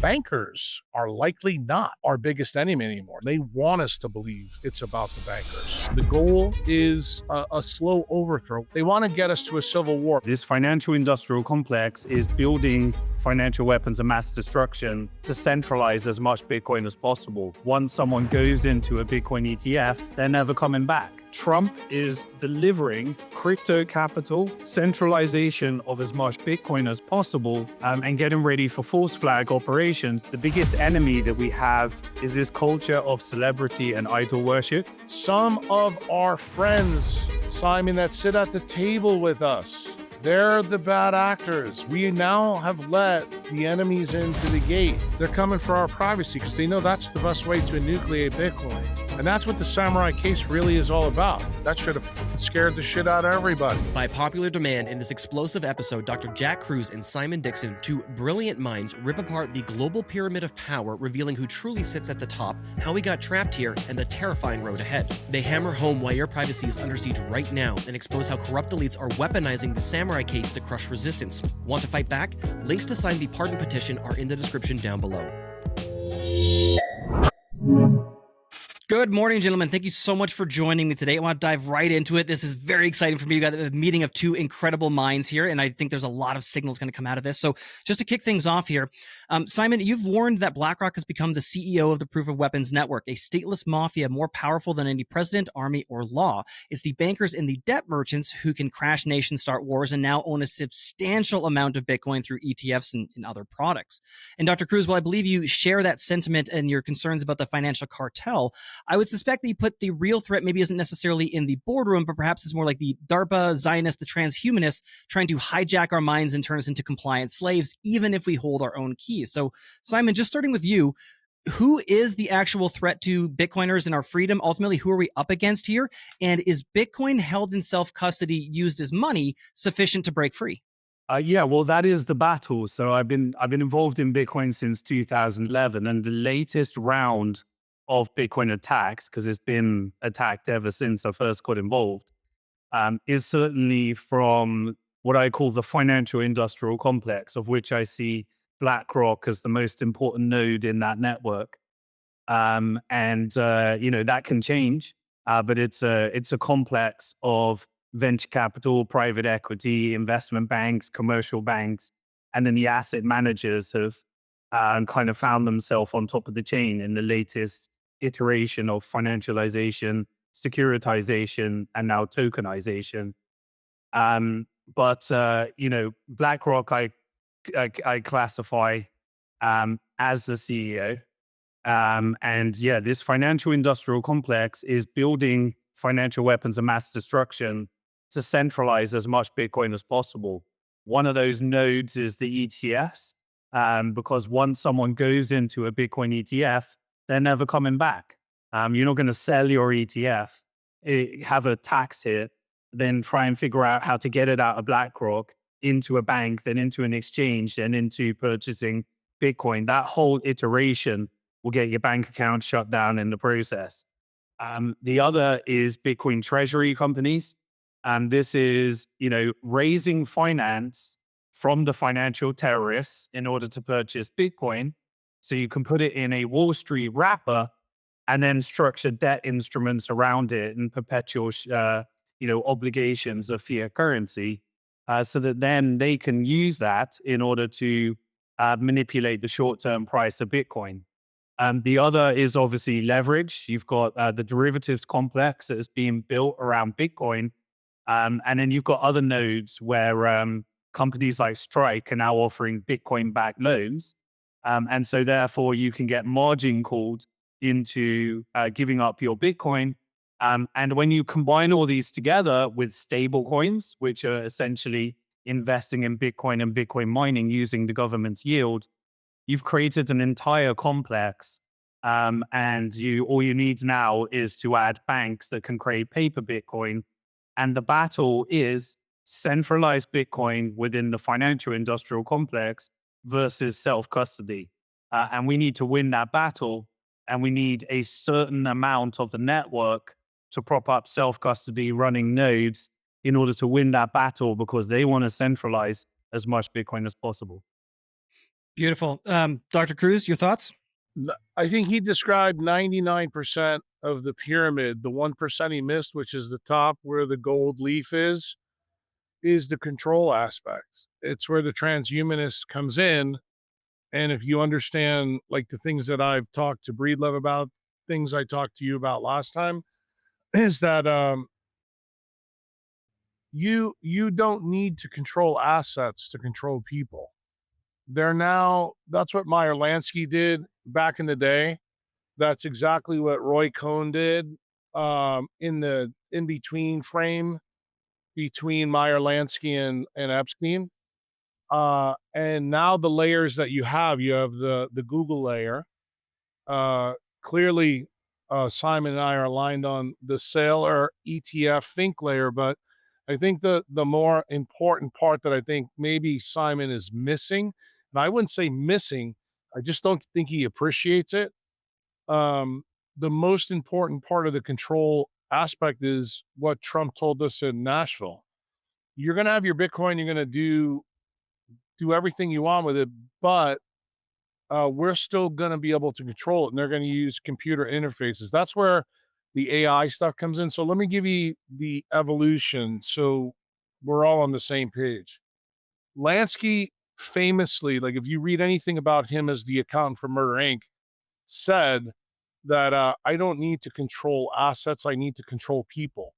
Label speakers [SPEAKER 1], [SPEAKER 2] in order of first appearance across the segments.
[SPEAKER 1] Bankers are likely not our biggest enemy anymore. They want us to believe it's about the bankers. The goal is a slow overthrow. They want to get us to a civil war.
[SPEAKER 2] This financial industrial complex is building financial weapons of mass destruction to centralize as much Bitcoin as possible. Once someone goes into a Bitcoin ETF, they're never coming back. Trump is delivering crypto capital, centralization of as much Bitcoin as possible, and getting ready for false flag operations. The biggest enemy that we have is this culture of celebrity and idol worship.
[SPEAKER 1] Some of our friends, Simon, that sit at the table with us, they're the bad actors. We now have let the enemies into the gate. They're coming for our privacy because they know that's the best way to enucleate Bitcoin. And that's what the Samourai case really is all about. That should have scared the shit out of everybody.
[SPEAKER 3] By popular demand, in this explosive episode, Dr. Jack Kruse and Simon Dixon, two brilliant minds, rip apart the global pyramid of power, revealing who truly sits at the top, how we got trapped here, and the terrifying road ahead. They hammer home why your privacy is under siege right now and expose how corrupt elites are weaponizing the Samourai case to crush resistance. Want to fight back? Links to sign the pardon petition are in the description down below. Good morning, gentlemen. Thank you so much for joining me today. I want to dive right into it. This is very exciting for me. We got a meeting of two incredible minds here, and I think there's a lot of signals going to come out of this. So just to kick things off here, Simon, you've warned that BlackRock has become the CEO of the Proof of Weapons Network, a stateless mafia more powerful than any president, army, or law. It's the bankers and the debt merchants who can crash nations, start wars, and now own a substantial amount of Bitcoin through ETFs and other products. And Dr. Kruse, while I believe you share that sentiment and your concerns about the financial cartel, I would suspect that you put the real threat maybe isn't necessarily in the boardroom, but perhaps it's more like the DARPA, Zionists, the transhumanists trying to hijack our minds and turn us into compliant slaves, even if we hold our own keys. So, Simon, just starting with you, who is the actual threat to Bitcoiners and our freedom? Ultimately, who are we up against here? And is Bitcoin held in self-custody, used as money, sufficient to break free?
[SPEAKER 2] Yeah, well, that is the battle. So I've been involved in Bitcoin since 2011, and the latest round of Bitcoin attacks, because it's been attacked ever since I first got involved, is certainly from what I call the financial industrial complex, of which I see BlackRock as the most important node in that network. That can change, but it's a complex of venture capital, private equity, investment banks, commercial banks, and then the asset managers have kind of found themselves on top of the chain in the latest iteration of financialization, securitization, and now tokenization. BlackRock, I classify as the CEO. This financial industrial complex is building financial weapons of mass destruction to centralize as much Bitcoin as possible. One of those nodes is the ETFs, because once someone goes into a Bitcoin ETF, they're never coming back. You're not going to sell your ETF, have a tax hit, then try and figure out how to get it out of BlackRock into a bank, then into an exchange, then into purchasing Bitcoin. That whole iteration will get your bank account shut down in the process. The other is Bitcoin treasury companies. This is, raising finance from the financial terrorists in order to purchase Bitcoin. So you can put it in a Wall Street wrapper and then structure debt instruments around it and perpetual, obligations of fiat currency, so that then they can use that in order to manipulate the short-term price of Bitcoin. The other is obviously leverage. You've got the derivatives complex that is being built around Bitcoin. And then you've got other nodes where companies like Strike are now offering Bitcoin-backed loans. And so therefore you can get margin called into giving up your Bitcoin. And when you combine all these together with stable coins, which are essentially investing in Bitcoin and Bitcoin mining using the government's yield, you've created an entire complex. All you need now is to add banks that can create paper Bitcoin. And the battle is centralized Bitcoin within the financial industrial complex versus self-custody. And we need to win that battle. And we need a certain amount of the network to prop up self-custody running nodes in order to win that battle, because they want to centralize as much Bitcoin as possible.
[SPEAKER 3] Beautiful. Dr. Kruse, your thoughts?
[SPEAKER 1] I think he described 99% of the pyramid. The 1% he missed, which is the top where the gold leaf is the control aspect. It's where the transhumanist comes in. And if you understand like the things that I've talked to Breedlove about, things I talked to you about last time, is that you don't need to control assets to control people. That's what Meyer Lansky did back in the day. That's exactly what Roy Cohn did in the in between frame between Meyer Lansky and Epstein. And now the layers that you have the Google layer. Uh, Clearly, Simon and I are aligned on the Saylor ETF Fink layer, but I think the more important part that I think maybe Simon is missing, and I wouldn't say missing, I just don't think he appreciates it. The most important part of the control aspect is what Trump told us in Nashville. You're going to have your Bitcoin. You're going to do everything you want with it, but we're still going to be able to control it, and they're going to use computer interfaces. That's where the AI stuff comes in. So let me give you the evolution, so we're all on the same page. Lansky famously, like if you read anything about him as the accountant for Murder Inc., said that I don't need to control assets, I need to control people.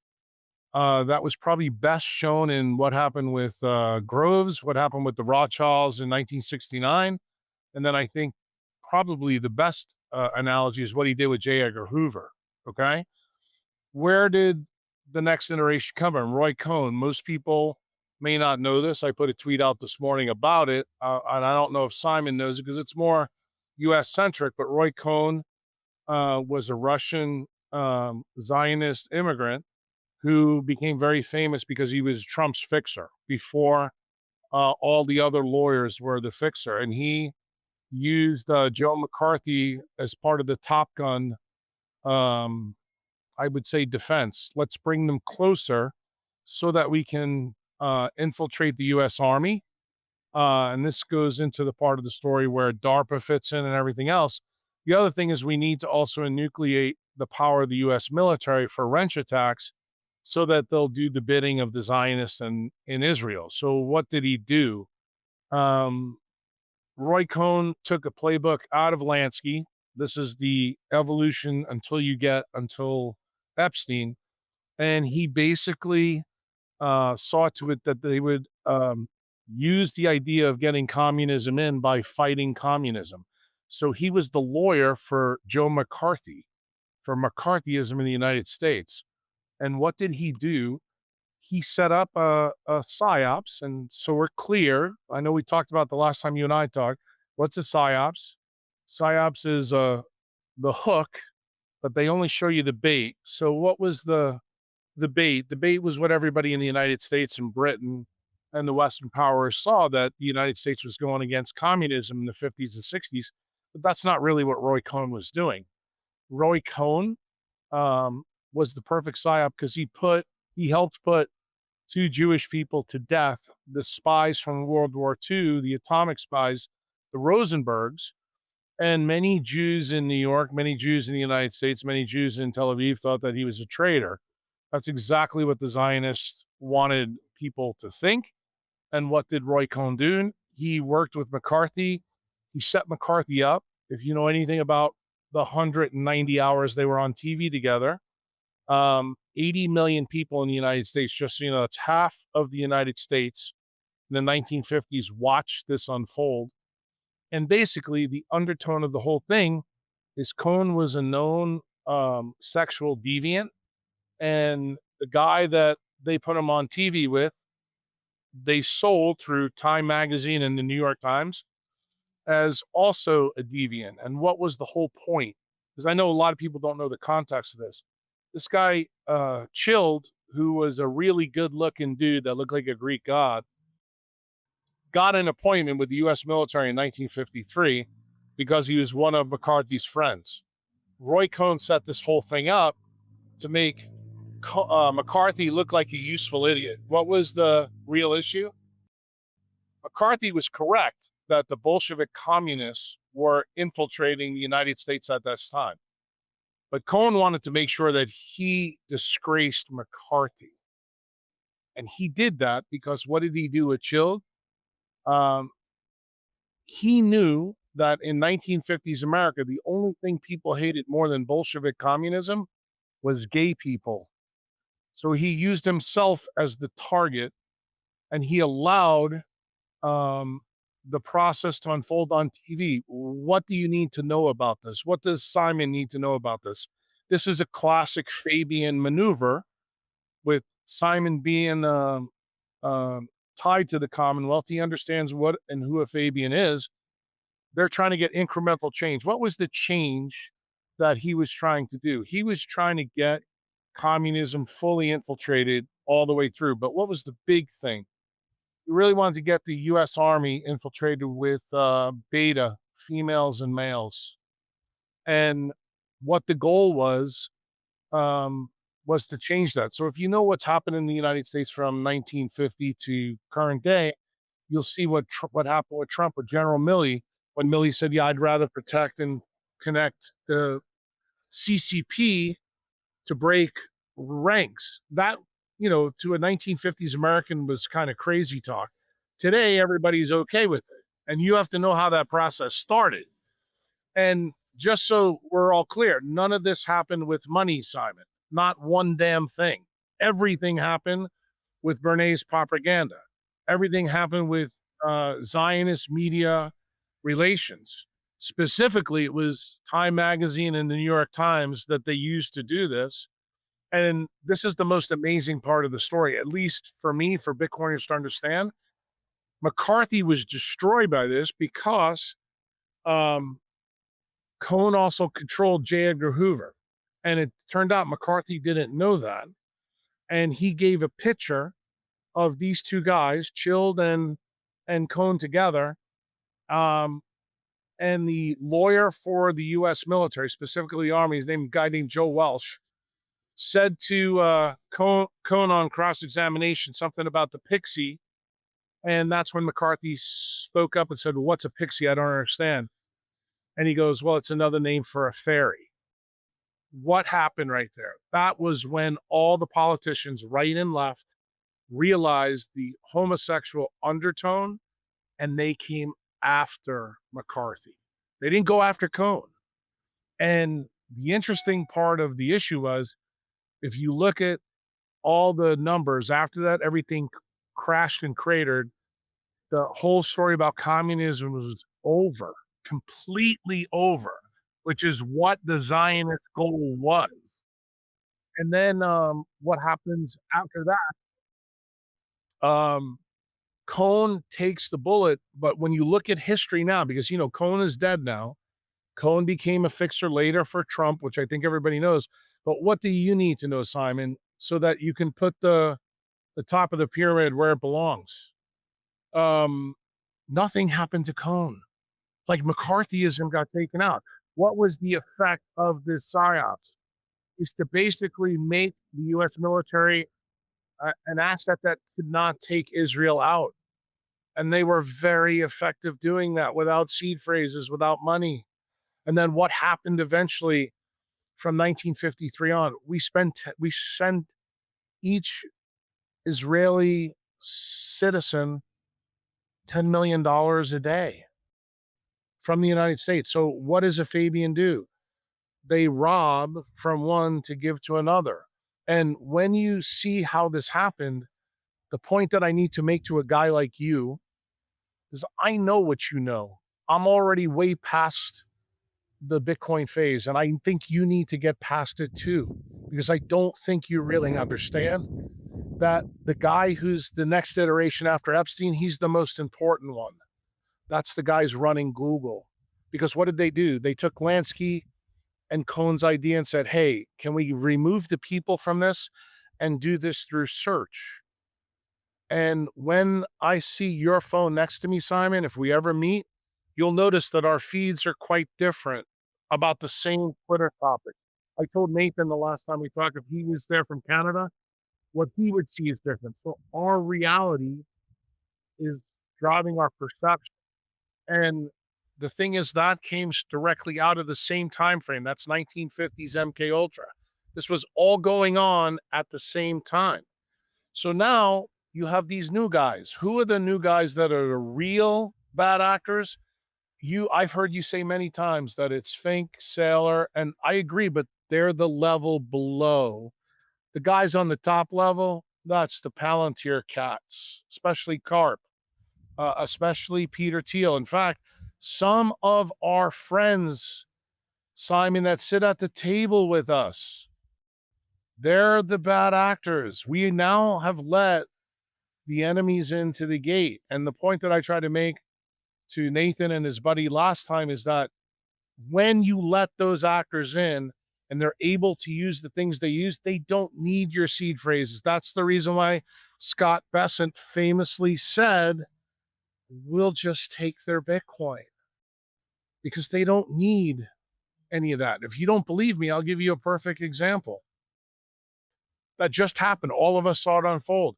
[SPEAKER 1] That was probably best shown in what happened with Groves, what happened with the Rothschilds in 1969. And then I think probably the best analogy is what he did with J. Edgar Hoover. Okay. Where did the next iteration come from? Roy Cohn. Most people may not know this. I put a tweet out this morning about it. And I don't know if Simon knows it because it's more US centric, but Roy Cohn was a Russian Zionist immigrant who became very famous because he was Trump's fixer before all the other lawyers were the fixer. And he used Joe McCarthy as part of the Top Gun, I would say, defense. Let's bring them closer so that we can infiltrate the U.S. Army. And this goes into the part of the story where DARPA fits in and everything else. The other thing is we need to also enucleate the power of the U.S. military for wrench attacks so that they'll do the bidding of the Zionists in Israel. So what did he do? Roy Cohn took a playbook out of Lansky. This is the evolution until Epstein. And he basically saw to it that they would use the idea of getting communism in by fighting communism. So he was the lawyer for Joe McCarthy, for McCarthyism in the United States. And what did he do? He set up a PSYOPs. And so we're clear. I know we talked about the last time you and I talked. What's a PSYOPs? PSYOPs is the hook, but they only show you the bait. So what was the bait? The bait was what everybody in the United States and Britain and the Western powers saw, that the United States was going against communism in the 50s and 60s. But that's not really what Roy Cohn was doing. Roy Cohn was the perfect PSYOP because he helped put 2 Jewish people to death, the spies from World War II, the atomic spies, the Rosenbergs, and many Jews in New York, many Jews in the United States, many Jews in Tel Aviv thought that he was a traitor. That's exactly what the Zionists wanted people to think. And what did Roy Cohn do? He worked with McCarthy. He set McCarthy up. If you know anything about the 190 hours they were on TV together, 80 million people in the United States, just so you know, it's half of the United States in the 1950s watched this unfold. And basically, the undertone of the whole thing is Cohn was a known sexual deviant. And the guy that they put him on TV with, they sold through Time Magazine and the New York Times as also a deviant. And what was the whole point? Because I know a lot of people don't know the context of this. This guy, Chilled, who was a really good-looking dude that looked like a Greek god, got an appointment with the U.S. military in 1953 because he was one of McCarthy's friends. Roy Cohn set this whole thing up to make McCarthy look like a useful idiot. What was the real issue? McCarthy was correct that the Bolshevik communists were infiltrating the United States at this time. But Cohn wanted to make sure that he disgraced McCarthy. And he did that because what did he do with Chill? He knew that in 1950s America, the only thing people hated more than Bolshevik communism was gay people. So he used himself as the target, and he allowed the process to unfold on TV. What do you need to know about this? What does Simon need to know about this? This is a classic Fabian maneuver, with Simon being tied to the Commonwealth. He understands what and who a Fabian is. They're trying to get incremental change. What was the change that he was trying to do? He was trying to get communism fully infiltrated all the way through. But what was the big thing? He really wanted to get the U.S. Army infiltrated with beta, females and males. And what the goal was to change that. So if you know what's happened in the United States from 1950 to current day, you'll see what happened with Trump, with General Milley, when Milley said, yeah, I'd rather protect and connect the CCP to break ranks. That, to a 1950s American was kind of crazy talk. Today, everybody's okay with it. And you have to know how that process started. And just so we're all clear, none of this happened with money, Simon. Not one damn thing. Everything happened with Bernays propaganda. Everything happened with Zionist media relations. Specifically, it was Time Magazine and the New York Times that they used to do this. And this is the most amazing part of the story, at least for me, for Bitcoiners to understand. McCarthy was destroyed by this because Cohn also controlled J. Edgar Hoover. And it turned out McCarthy didn't know that. And he gave a picture of these two guys, Chilled and Cohn together. And the lawyer for the U.S. military, specifically the Army, his name, a guy named Joe Welsh, said to Cohn on cross-examination something about the pixie. And that's when McCarthy spoke up and said, well, what's a pixie? I don't understand. And he goes, well, it's another name for a fairy. What happened right there? That was when all the politicians, right and left, realized the homosexual undertone, and they came after McCarthy. They didn't go after Cohn. And the interesting part of the issue was, if you look at all the numbers after that, everything crashed and cratered. The whole story about communism was over, completely over, which is what the Zionist goal was. And then what happens after that? Cohn takes the bullet, but when you look at history now, because, Cohn is dead now, Cohn became a fixer later for Trump, which I think everybody knows. But what do you need to know, Simon, so that you can put the top of the pyramid where it belongs? Nothing happened to Cohn. Like, McCarthyism got taken out. What was the effect of this psyops? Is to basically make the U.S. military an asset that could not take Israel out. And they were very effective doing that without seed phrases, without money. And then what happened eventually from 1953 on? We sent each Israeli citizen $10 million a day from the United States. So what does a Fabian do? They rob from one to give to another. And when you see how this happened, the point that I need to make to a guy like you is, I know what you know. I'm already way past the Bitcoin phase, and I think you need to get past it too, because I don't think you really understand that the guy who's the next iteration after Epstein, he's the most important one. That's the guys running Google. Because what did they do? They took Lansky and Cohn's idea and said, hey, can we remove the people from this and do this through search? And when I see your phone next to me, Simon, if we ever meet, you'll notice that our feeds are quite different about the same Twitter topic. I told Nathan the last time we talked, if he was there from Canada, what he would see is different. So our reality is driving our perception. And the thing is that came directly out of the same time frame. That's 1950s MK Ultra. This was all going on at the same time. So now you have these new guys. Who are the new guys that are the real bad actors? I've heard you say many times that it's Fink, Saylor, and I agree, but they're the level below. The guys on the top level, that's the Palantir cats, especially Karp, especially Peter Thiel. In fact, some of our friends, Simon, that sit at the table with us, they're the bad actors. We now have let the enemies into the gate. And the point that I tried to make to Nathan and his buddy last time is that when you let those actors in and they're able to use the things they use, they don't need your seed phrases. That's the reason why Scott Bessent famously said, we'll just take their Bitcoin, because they don't need any of that. If you don't believe me, I'll give you a perfect example. That just happened. All of us saw it unfold.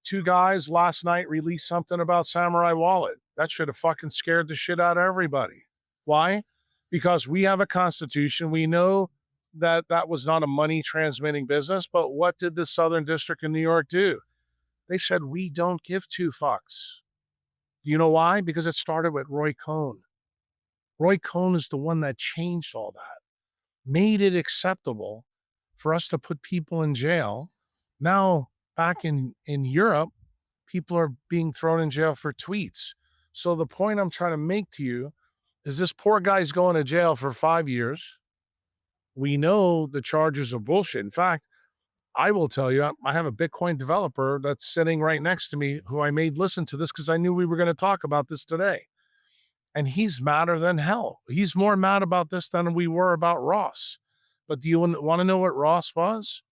[SPEAKER 1] Two guys last night released something about Samourai Wallet. That should have fucking scared the shit out of everybody. Why? Because we have a constitution. We know that that was not a money transmitting business, but what did the Southern District of New York do? They said, we don't give two fucks. Do you know why? Because it started with Roy Cohn. Roy Cohn is the one that changed all that, made it acceptable for us to put people in jail. Now, back in Europe, people are being thrown in jail for tweets. So the point I'm trying to make to you is this poor guy's going to jail for 5 years. We know the charges are bullshit. In fact, I will tell you, I have a Bitcoin developer that's sitting right next to me who I made listen to this because I knew we were going to talk about this today. And he's madder than hell. He's more mad about this than we were about Ross. But do you want to know what Ross was?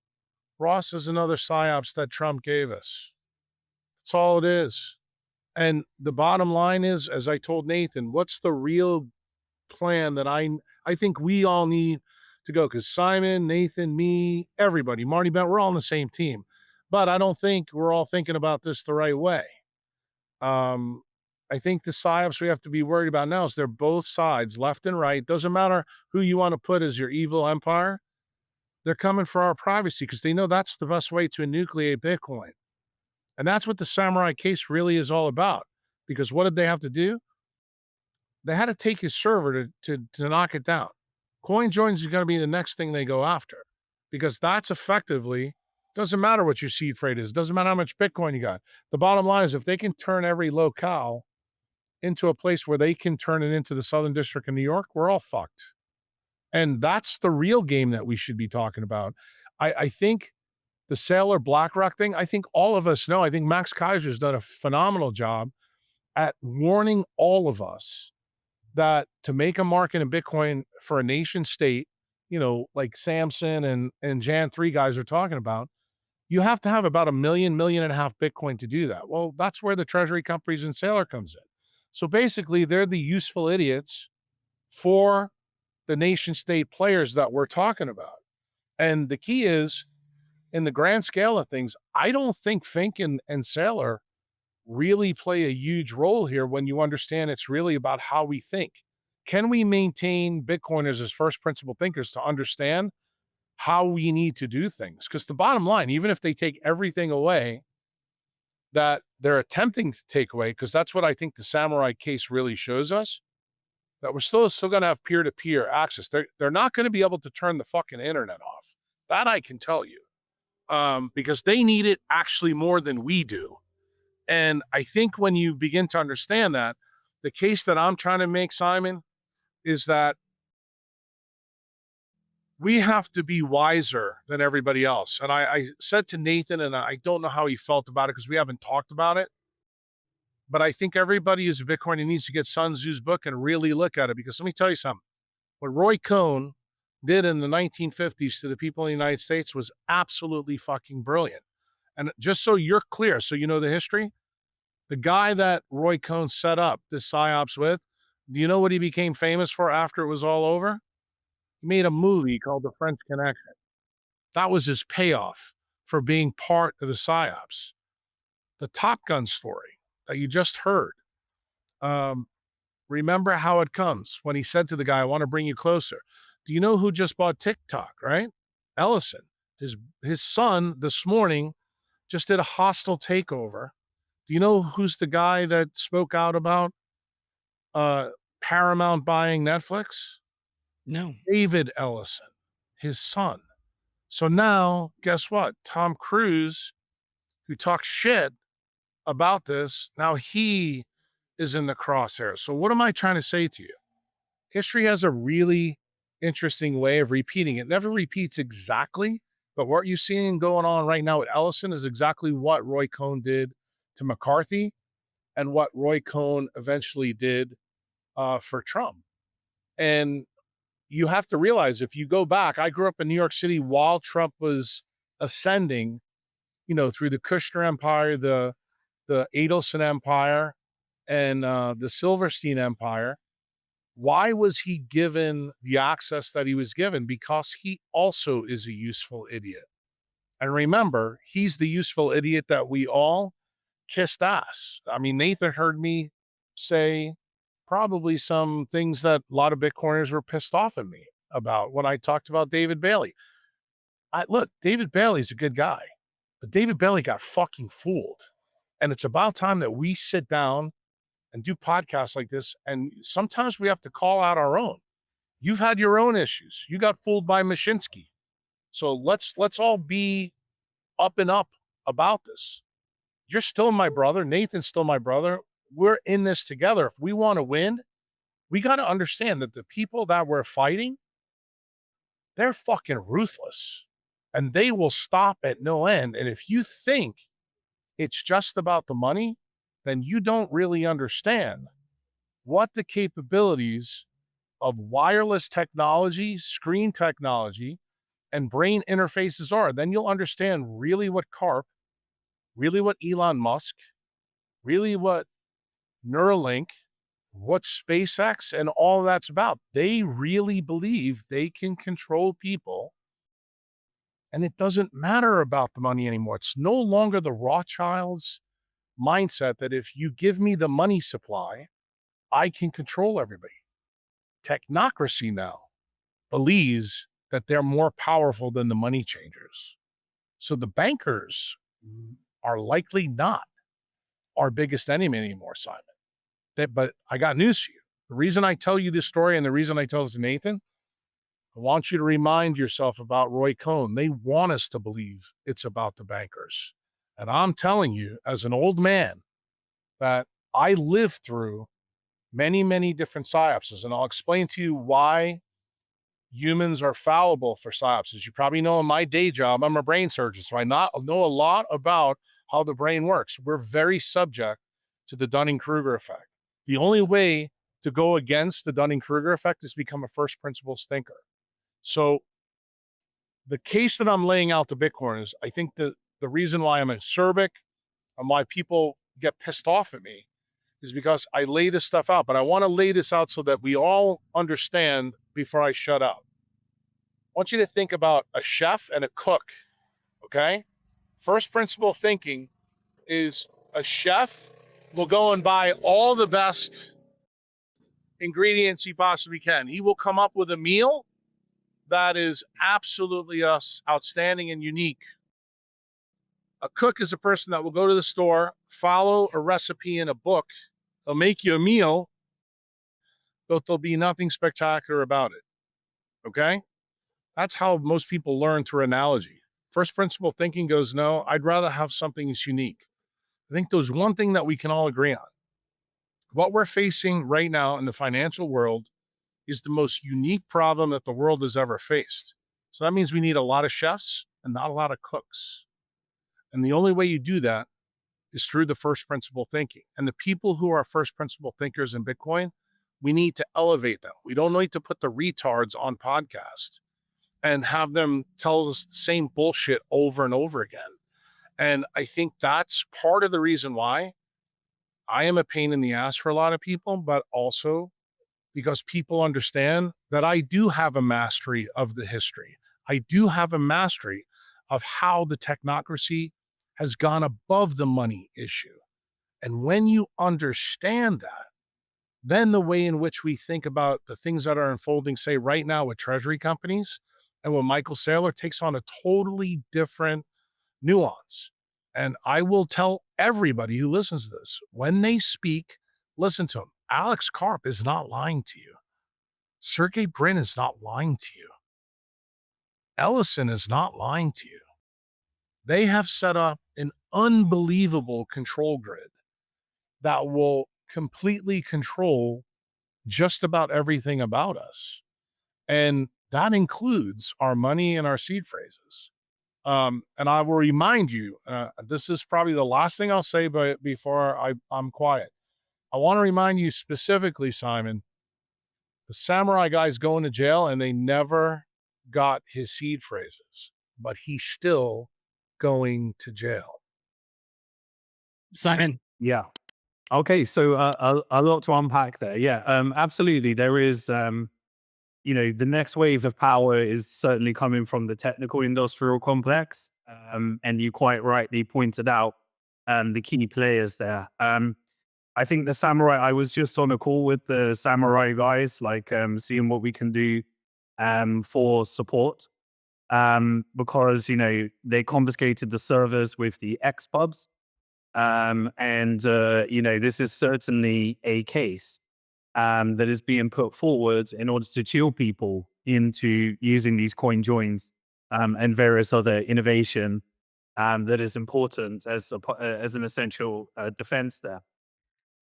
[SPEAKER 1] Ross is another psyops that Trump gave us. That's all it is. And the bottom line is, as I told Nathan, what's the real plan that I think we all need to go? Because Simon, Nathan, me, everybody, Marty Bent, we're all on the same team. But I don't think we're all thinking about this the right way. I think the psyops we have to be worried about now is they're both sides, left and right. Doesn't matter who you want to put as your evil empire. They're coming for our privacy because they know that's the best way to enucleate Bitcoin. And that's what the Samourai case really is all about. Because what did they have to do? They had to take his server to knock it down. CoinJoins is going to be the next thing they go after. Because that's effectively, doesn't matter what your seed phrase is, doesn't matter how much Bitcoin you got. The bottom line is if they can turn every locale into a place where they can turn it into the Southern District of New York, we're all fucked. And that's the real game that we should be talking about. I think the Saylor BlackRock thing, I think all of us know, I think Max Kaiser's done a phenomenal job at warning all of us that to make a market in Bitcoin for a nation state, you know, like Samson and Jan 3 guys are talking about, you have to have about 1.5 million Bitcoin to do that. Well, that's where the treasury companies and Saylor comes in. So basically, they're the useful idiots for the nation state players that we're talking about. And the key is, in the grand scale of things, I don't think Fink and Saylor really play a huge role here when you understand it's really about how we think. Can we maintain Bitcoiners as first principle thinkers to understand how we need to do things? Because the bottom line, even if they take everything away that they're attempting to take away, because that's what I think the Samourai case really shows us, that we're still going to have peer-to-peer access. They're not going to be able to turn the fucking internet off. That I can tell you. Because they need it actually more than we do. And I think when you begin to understand that, the case that I'm trying to make, Simon, is that we have to be wiser than everybody else. And I said to Nathan, and I don't know how he felt about it because we haven't talked about it, but I think everybody who's a Bitcoiner needs to get Sun Tzu's book and really look at it. Because let me tell you something. What Roy Cohn did in the 1950s to the people in the United States was absolutely fucking brilliant. And just so you're clear, so you know the history, the guy that Roy Cohn set up this psyops with, do you know what he became famous for after it was all over? He made a movie called The French Connection. That was his payoff for being part of the psyops. The Top Gun story that you just heard, remember how it comes when he said to the guy, I want to bring you closer. Do you know who just bought TikTok, right? Ellison. His son this morning just did a hostile takeover. Do you know who's the guy that spoke out about Paramount buying Netflix?
[SPEAKER 3] No.
[SPEAKER 1] David Ellison, his son. So now, guess what? Tom Kruse, who talks shit about this, now he is in the crosshairs. So what am I trying to say to you? History has a really interesting way of repeating. It never repeats exactly, but what you're seeing going on right now with Ellison is exactly what Roy Cohn did to McCarthy and what Roy Cohn eventually did for Trump. And you have to realize, if you go back, I grew up in New York City while Trump was ascending, through the Kushner Empire, the Adelson Empire, and the Silverstein Empire. Why was he given the access that he was given? Because he also is a useful idiot. And remember, he's the useful idiot that we all kissed ass. I mean, Nathan heard me say probably some things that a lot of Bitcoiners were pissed off at me about when I talked about David Bailey. Look, David Bailey's a good guy, but David Bailey got fucking fooled. And it's about time that we sit down and do podcasts like this. And sometimes we have to call out our own. You've had your own issues. You got fooled by Mashinsky. So let's all be up and up about this. You're still my brother. Nathan's still my brother. We're in this together. If we want to win, we got to understand that the people that we're fighting, they're fucking ruthless and they will stop at no end. And if you think it's just about the money, then you don't really understand what the capabilities of wireless technology, screen technology, and brain interfaces are. Then you'll understand really what Karp, really what Elon Musk, really what Neuralink, what SpaceX, and all that's about. They really believe they can control people, and it doesn't matter about the money anymore. It's no longer the Rothschilds' mindset that if you give me the money supply, I can control everybody. Technocracy now believes that they're more powerful than the money changers. So the bankers are likely not our biggest enemy anymore, Simon. But I got news for you. The reason I tell you this story and the reason I tell this to Nathan, I want you to remind yourself about Roy Cohn. They want us to believe it's about the bankers. And I'm telling you, as an old man, that I lived through many, many different psyopses. And I'll explain to you why humans are fallible for psyopses. You probably know in my day job, I'm a brain surgeon, so I know a lot about how the brain works. We're very subject to the Dunning-Kruger effect. The only way to go against the Dunning-Kruger effect is become a first principles thinker. So the case that I'm laying out to Bitcoiners, I think that the reason why I'm acerbic and why people get pissed off at me is because I lay this stuff out, but I want to lay this out so that we all understand before I shut up. I want you to think about a chef and a cook, okay? First principle thinking is a chef will go and buy all the best ingredients he possibly can. He will come up with a meal that is absolutely outstanding and unique. A cook is a person that will go to the store, follow a recipe in a book. They'll make you a meal, but there'll be nothing spectacular about it. Okay? That's how most people learn through analogy. First principle thinking goes, no, I'd rather have something that's unique. I think there's one thing that we can all agree on. What we're facing right now in the financial world is the most unique problem that the world has ever faced. So that means we need a lot of chefs and not a lot of cooks. And the only way you do that is through the first principle thinking. And the people who are first principle thinkers in Bitcoin, we need to elevate them. We don't need to put the retards on podcast and have them tell us the same bullshit over and over again. And I think that's part of the reason why I am a pain in the ass for a lot of people, but also because people understand that I do have a mastery of the history. I do have a mastery of how the technocracy has gone above the money issue. And when you understand that, then the way in which we think about the things that are unfolding, say right now with treasury companies and with Michael Saylor, takes on a totally different nuance. And I will tell everybody who listens to this, when they speak, listen to them. Alex Karp is not lying to you. Sergey Brin is not lying to you. Ellison is not lying to you. They have set up an unbelievable control grid that will completely control just about everything about us. And that includes our money and our seed phrases. And I will remind you, this is probably the last thing I'll say before I'm quiet. I want to remind you specifically, Simon, the Samourai guy's going to jail and they never got his seed phrases, but he's still going to jail.
[SPEAKER 3] Simon.
[SPEAKER 2] Yeah. Okay. So a lot to unpack there. Yeah. Absolutely. There is, the next wave of power is certainly coming from the technical industrial complex. And you quite rightly pointed out the key players there. I think the Samurai, I was just on a call with the Samurai guys, seeing what we can do for support. Because, they confiscated the servers with the X-pubs. This is certainly a case that is being put forward in order to chill people into using these coin joins and various other innovation that is important as an essential defense there.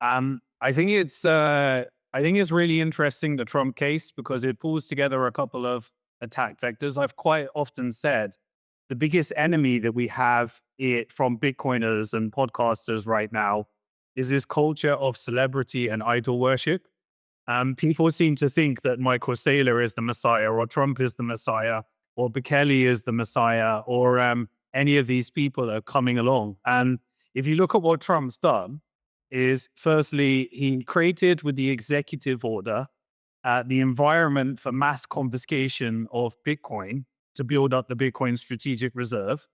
[SPEAKER 2] I think it's really interesting, the Trump case, because it pulls together a couple of attack vectors. I've quite often said the biggest enemy that we have from Bitcoiners and podcasters right now is this culture of celebrity and idol worship. People seem to think that Michael Saylor is the Messiah, or Trump is the Messiah, or Bukele is the Messiah, or any of these people are coming along. And if you look at what Trump's done, is firstly, he created with the executive order the environment for mass confiscation of Bitcoin to build up the Bitcoin strategic reserve.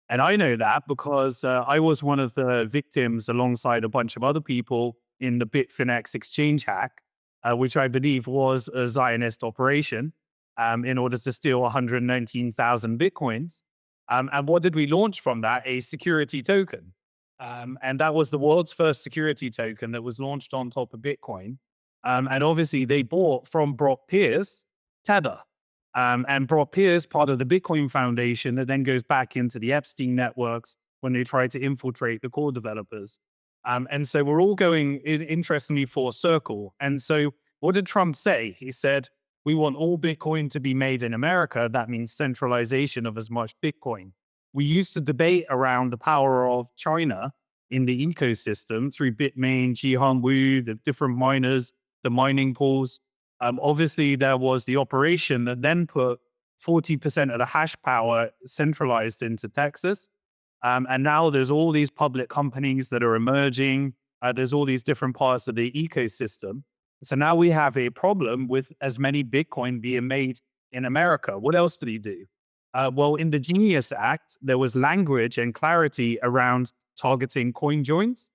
[SPEAKER 2] And I know that because I was one of the victims alongside a bunch of other people in the Bitfinex exchange hack, which I believe was a Zionist operation in order to steal 119,000 Bitcoins. And what did we launch from that? A security token. And that was the world's first security token that was launched on top of Bitcoin. And obviously they bought from Brock Pierce Tether. And Brock Pierce, part of the Bitcoin Foundation, that then goes back into the Epstein networks when they try to infiltrate the core developers. And so we're all going, interestingly, full circle. And so what did Trump say? He said, we want all Bitcoin to be made in America. That means centralization of as much Bitcoin. We used to debate around the power of China in the ecosystem through Bitmain, Jihan, the different miners, the mining pools. Obviously, there was the operation that then put 40% of the hash power centralized into Texas. And now there's all these public companies that are emerging. There's all these different parts of the ecosystem. So now we have a problem with as many Bitcoin being made in America. What else did he do? Well, in the Genius Act, there was language and clarity around targeting coin joins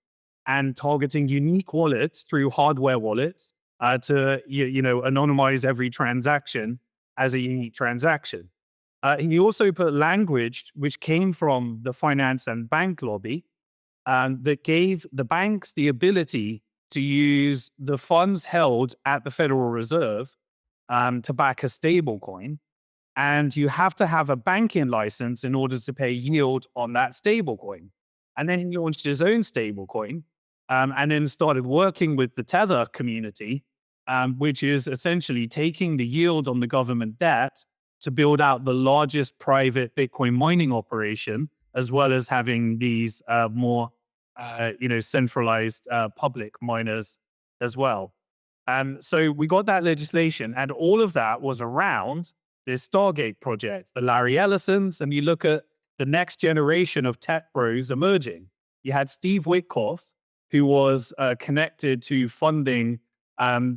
[SPEAKER 2] and targeting unique wallets through hardware wallets to anonymize every transaction as a unique transaction. He also put language which came from the finance and bank lobby that gave the banks the ability to use the funds held at the Federal Reserve to back a stable coin. And you have to have a banking license in order to pay yield on that stable coin. And then he launched his own stable coin and then started working with the Tether community, which is essentially taking the yield on the government debt to build out the largest private Bitcoin mining operation, as well as having these more centralized public miners as well. So we got that legislation, and all of that was around this Stargate project, the Larry Ellisons, and you look at the next generation of tech bros emerging. You had Steve Witkoff, who was connected to funding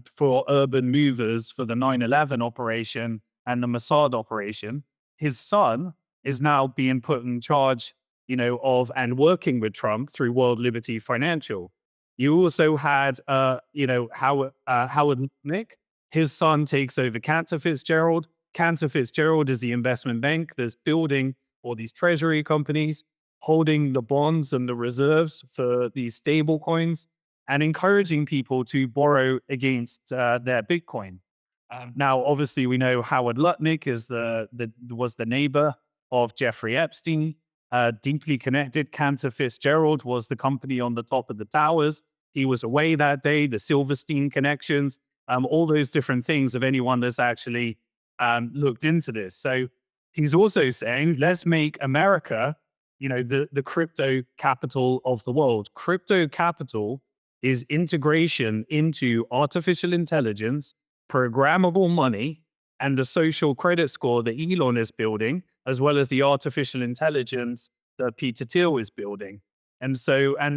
[SPEAKER 2] for urban movers for the 9/11 operation and the Mossad operation. His son is now being put in charge, of and working with Trump through World Liberty Financial. You also had, Howard Nick. His son takes over Cantor Fitzgerald. Cantor Fitzgerald is the investment bank that's building all these treasury companies, holding the bonds and the reserves for these stable coins, and encouraging people to borrow against their Bitcoin. Now, obviously, we know Howard Lutnick was the neighbor of Jeffrey Epstein, deeply connected. Cantor Fitzgerald was the company on the top of the towers. He was away that day. The Silverstein connections, all those different things of anyone that's actually looked into this. So he's also saying, let's make America, the crypto capital of the world. Crypto capital is integration into artificial intelligence, programmable money, and the social credit score that Elon is building, as well as the artificial intelligence that Peter Thiel is building. And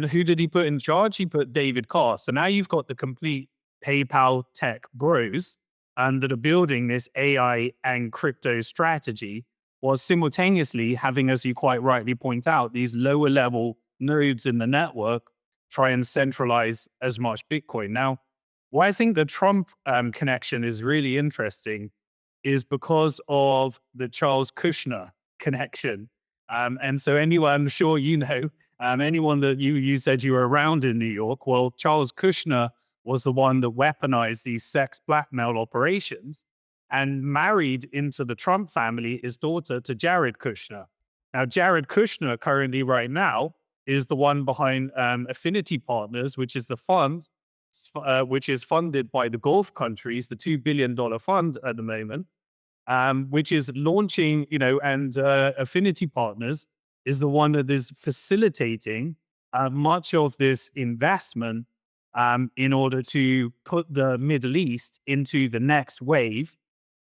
[SPEAKER 2] who did he put in charge? He put David Carr. So now you've got the complete PayPal tech bros that are building this AI and crypto strategy, while simultaneously having, as you quite rightly point out, these lower level nodes in the network try and centralize as much Bitcoin. Now, why I think the Trump connection is really interesting is because of the Charles Kushner connection. And so anyone, I'm sure anyone that you said you were around in New York, well, Charles Kushner was the one that weaponized these sex blackmail operations and married into the Trump family his daughter to Jared Kushner. Now, Jared Kushner currently right now is the one behind Affinity Partners, which is the fund which is funded by the Gulf countries, the $2 billion fund at the moment, which is launching, and Affinity Partners is the one that is facilitating much of this investment in order to put the Middle East into the next wave,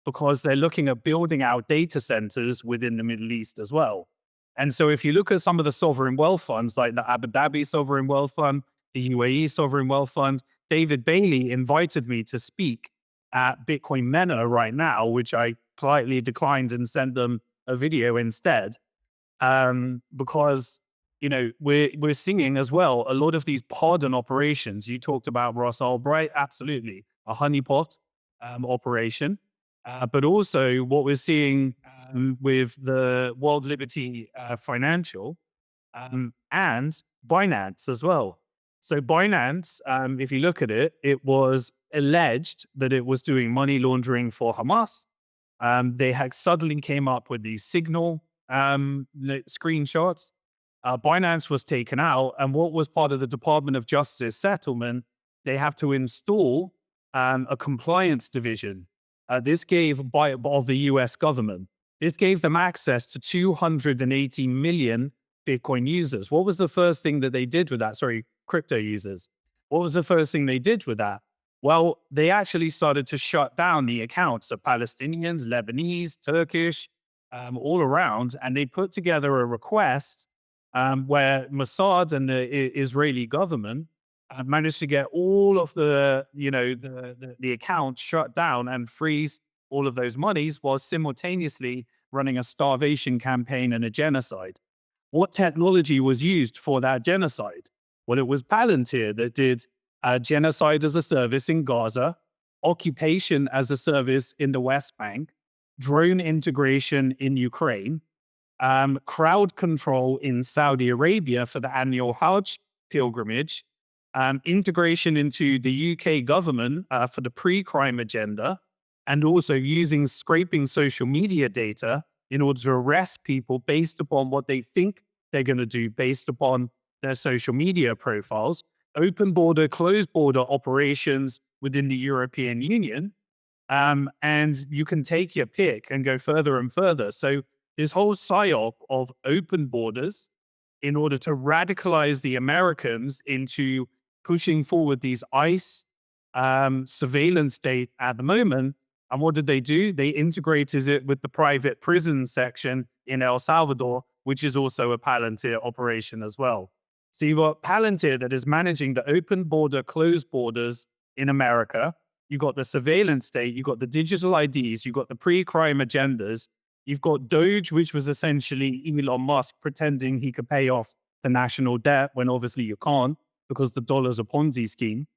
[SPEAKER 2] because they're looking at building out data centers within the Middle East as well. And so if you look at some of the sovereign wealth funds, like the Abu Dhabi Sovereign Wealth Fund, the UAE Sovereign Wealth Fund, David Bailey invited me to speak at Bitcoin Mena right now, which I politely declined and sent them a video instead, because we're seeing as well a lot of these pardon operations. You talked about Ross Albright, absolutely a honeypot operation, but also what we're seeing with the World Liberty Financial and Binance as well. So Binance, if you look at it, it was alleged that it was doing money laundering for Hamas. They had suddenly came up with these Signal screenshots. Binance was taken out, and what was part of the Department of Justice settlement, they have to install a compliance division. This gave of the US government. This gave them access to 280 million Bitcoin users. What was the first thing that they did with that? Sorry, crypto users. What was the first thing they did with that? Well, they actually started to shut down the accounts of Palestinians, Lebanese, Turkish, all around, and they put together a request where Mossad and the Israeli government managed to get all of the accounts shut down and freeze all of those monies, while simultaneously running a starvation campaign and a genocide. What technology was used for that genocide? Well, it was Palantir that did genocide as a service in Gaza, occupation as a service in the West Bank, drone integration in Ukraine, crowd control in Saudi Arabia for the annual Hajj pilgrimage, integration into the UK government for the pre-crime agenda, and also using scraping social media data in order to arrest people based upon what they think they're going to do based upon their social media profiles, open border, closed border operations within the European Union. And you can take your pick and go further and further. So this whole psyop of open borders in order to radicalize the Americans into pushing forward these ICE surveillance state at the moment. And what did they do? They integrated it with the private prison section in El Salvador, which is also a Palantir operation as well. So you've got Palantir that is managing the open border, closed borders in America. You've got the surveillance state, you've got the digital IDs, you've got the pre-crime agendas, you've got Doge, which was essentially Elon Musk pretending he could pay off the national debt when obviously you can't. because the dollar's a Ponzi scheme.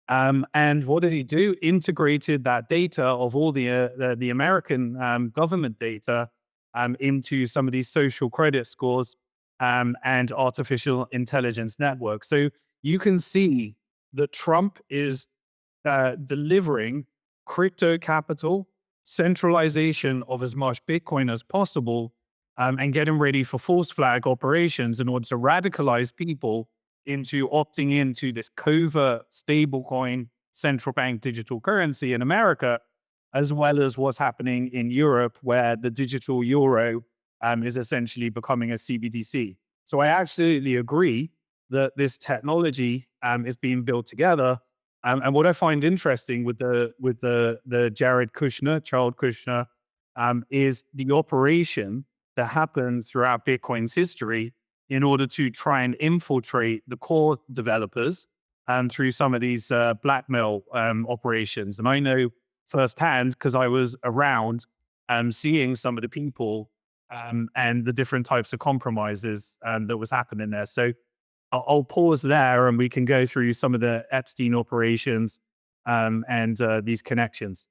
[SPEAKER 2] And what did he do? Integrated that data of all the American government data into some of these social credit scores and artificial intelligence networks. So you can see that Trump is delivering crypto capital, centralization of as much Bitcoin as possible, and getting ready for false flag operations in order to radicalize people into opting into this covert stablecoin central bank digital currency in America, as well as what's happening in Europe, where the digital euro is essentially becoming a CBDC. So I absolutely agree that this technology is being built together. And what I find interesting with the Jared Kushner, Charles Kushner, is the operation that happened throughout Bitcoin's history in order to try and infiltrate the core developers through some of these blackmail operations. And I know firsthand, because I was around seeing some of the people and the different types of compromises that was happening there. So I'll pause there and we can go through some of the Epstein operations and these connections.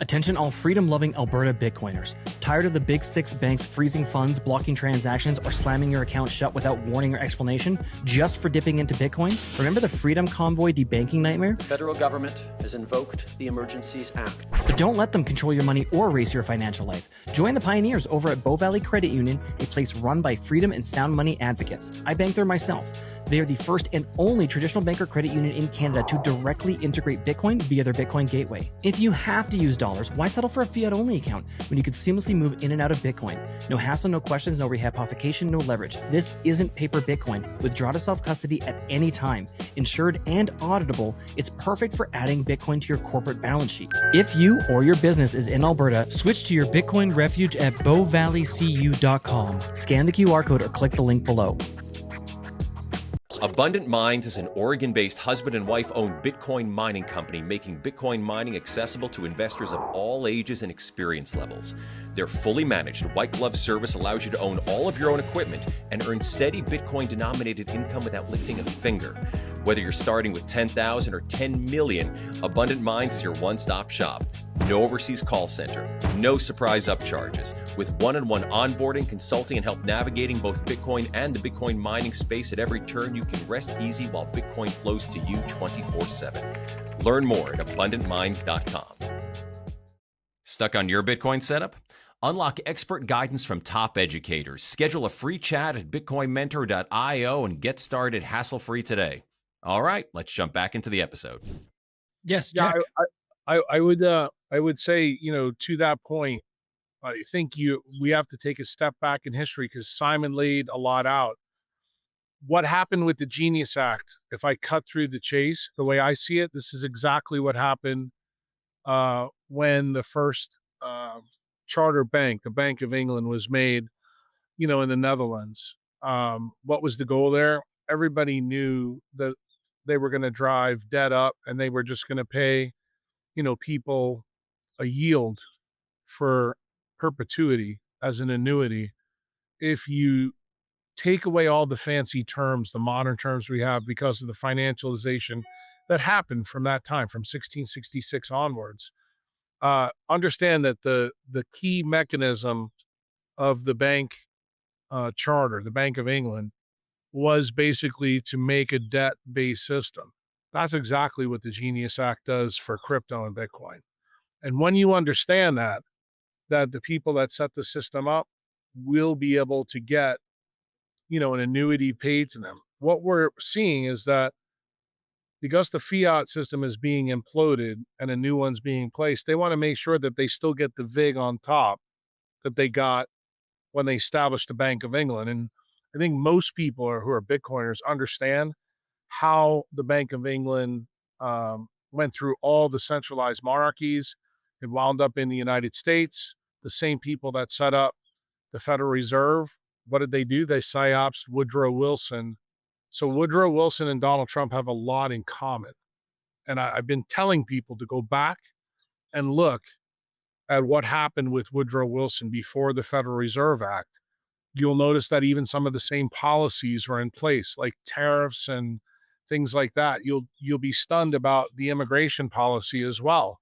[SPEAKER 3] Attention all freedom-loving Alberta Bitcoiners. Tired of the big six banks freezing funds, blocking transactions, or slamming your account shut without warning or explanation just for dipping into Bitcoin? Remember the Freedom Convoy debanking nightmare?
[SPEAKER 4] The federal government has invoked the Emergencies Act.
[SPEAKER 3] But don't let them control your money or erase your financial life. Join the pioneers over at Bow Valley Credit Union, a place run by freedom and sound money advocates. I bank there myself. They are the first and only traditional bank or credit union in Canada to directly integrate Bitcoin via their Bitcoin gateway. If you have to use dollars, why settle for a fiat-only account when you could seamlessly move in and out of Bitcoin? No hassle, no questions, no rehypothecation, no leverage. This isn't paper Bitcoin. Withdraw to self-custody at any time. Insured and auditable, it's perfect for adding Bitcoin to your corporate balance sheet. If you or your business is in Alberta, switch to your Bitcoin refuge at bowvalleycu.com. Scan the QR code or click the link below.
[SPEAKER 5] Abundant Mines is an Oregon-based husband and wife-owned Bitcoin mining company making Bitcoin mining accessible to investors of all ages and experience levels. Their fully managed white glove service allows you to own all of your own equipment and earn steady Bitcoin-denominated income without lifting a finger. Whether you're starting with 10,000 or 10 million, Abundant Mines is your one-stop shop. No overseas call center, no surprise upcharges. With one-on-one onboarding, consulting, and help navigating both Bitcoin and the Bitcoin mining space at every turn, you can rest easy while Bitcoin flows to you 24/7. Learn more at abundantminds.com. Stuck on your Bitcoin setup? Unlock expert guidance from top educators. Schedule a free chat at bitcoinmentor.io and get started hassle-free today. All right, let's jump back into the episode.
[SPEAKER 3] Yes,
[SPEAKER 1] Yeah,
[SPEAKER 3] Jack.
[SPEAKER 1] I would say, to that point, I think we have to take a step back in history because Simon laid a lot out. What happened with the Genius Act? If I cut through the chase, the way I see it, this is exactly what happened when the first charter bank, the Bank of England, was made, in the Netherlands. What was the goal there? Everybody knew that they were going to drive debt up and they were just going to pay, people a yield for perpetuity as an annuity. If you take away all the fancy terms, the modern terms we have because of the financialization that happened from that time, from 1666 onwards, understand that the key mechanism of the bank charter, the Bank of England, was basically to make a debt-based system. That's exactly what the Genius Act does for crypto and Bitcoin. And when you understand that the people that set the system up will be able to get, an annuity paid to them. What we're seeing is that because the fiat system is being imploded and a new one's being placed, they want to make sure that they still get the VIG on top that they got when they established the Bank of England. And I think most people who are Bitcoiners understand how the Bank of England went through all the centralized monarchies. It wound up in the United States. The same people that set up the Federal Reserve, what did they do? They psyopsed Woodrow Wilson. So Woodrow Wilson and Donald Trump have a lot in common. And I've been telling people to go back and look at what happened with Woodrow Wilson before the Federal Reserve Act. You'll notice that even some of the same policies are in place, like tariffs and things like that. You'll be stunned about the immigration policy as well.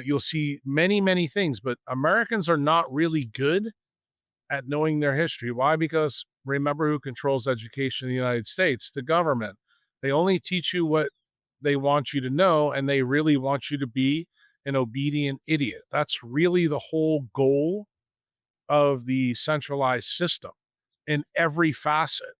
[SPEAKER 1] You'll see many, many things, but Americans are not really good at knowing their history. Why? Because remember who controls education in the United States? The government. They only teach you what they want you to know, and they really want you to be an obedient idiot. That's really the whole goal of the centralized system in every facet.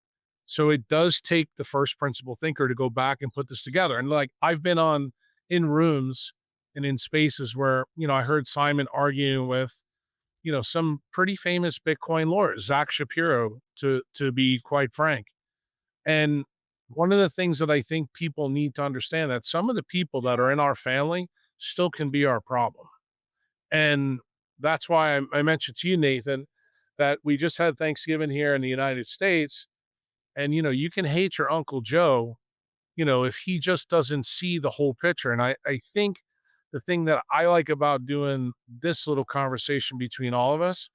[SPEAKER 1] So it does take the first principle thinker to go back and put this together. And like I've been in rooms and in spaces where, I heard Simon arguing with, some pretty famous Bitcoin lawyers, Zach Shapiro, to be quite frank. And one of the things that I think people need to understand that some of the people that are in our family still can be our problem. And that's why I mentioned to you, Nathan, that we just had Thanksgiving here in the United States. And, you can hate your Uncle Joe, if he just doesn't see the whole picture. And I think the thing that I like about doing this little conversation between all of us,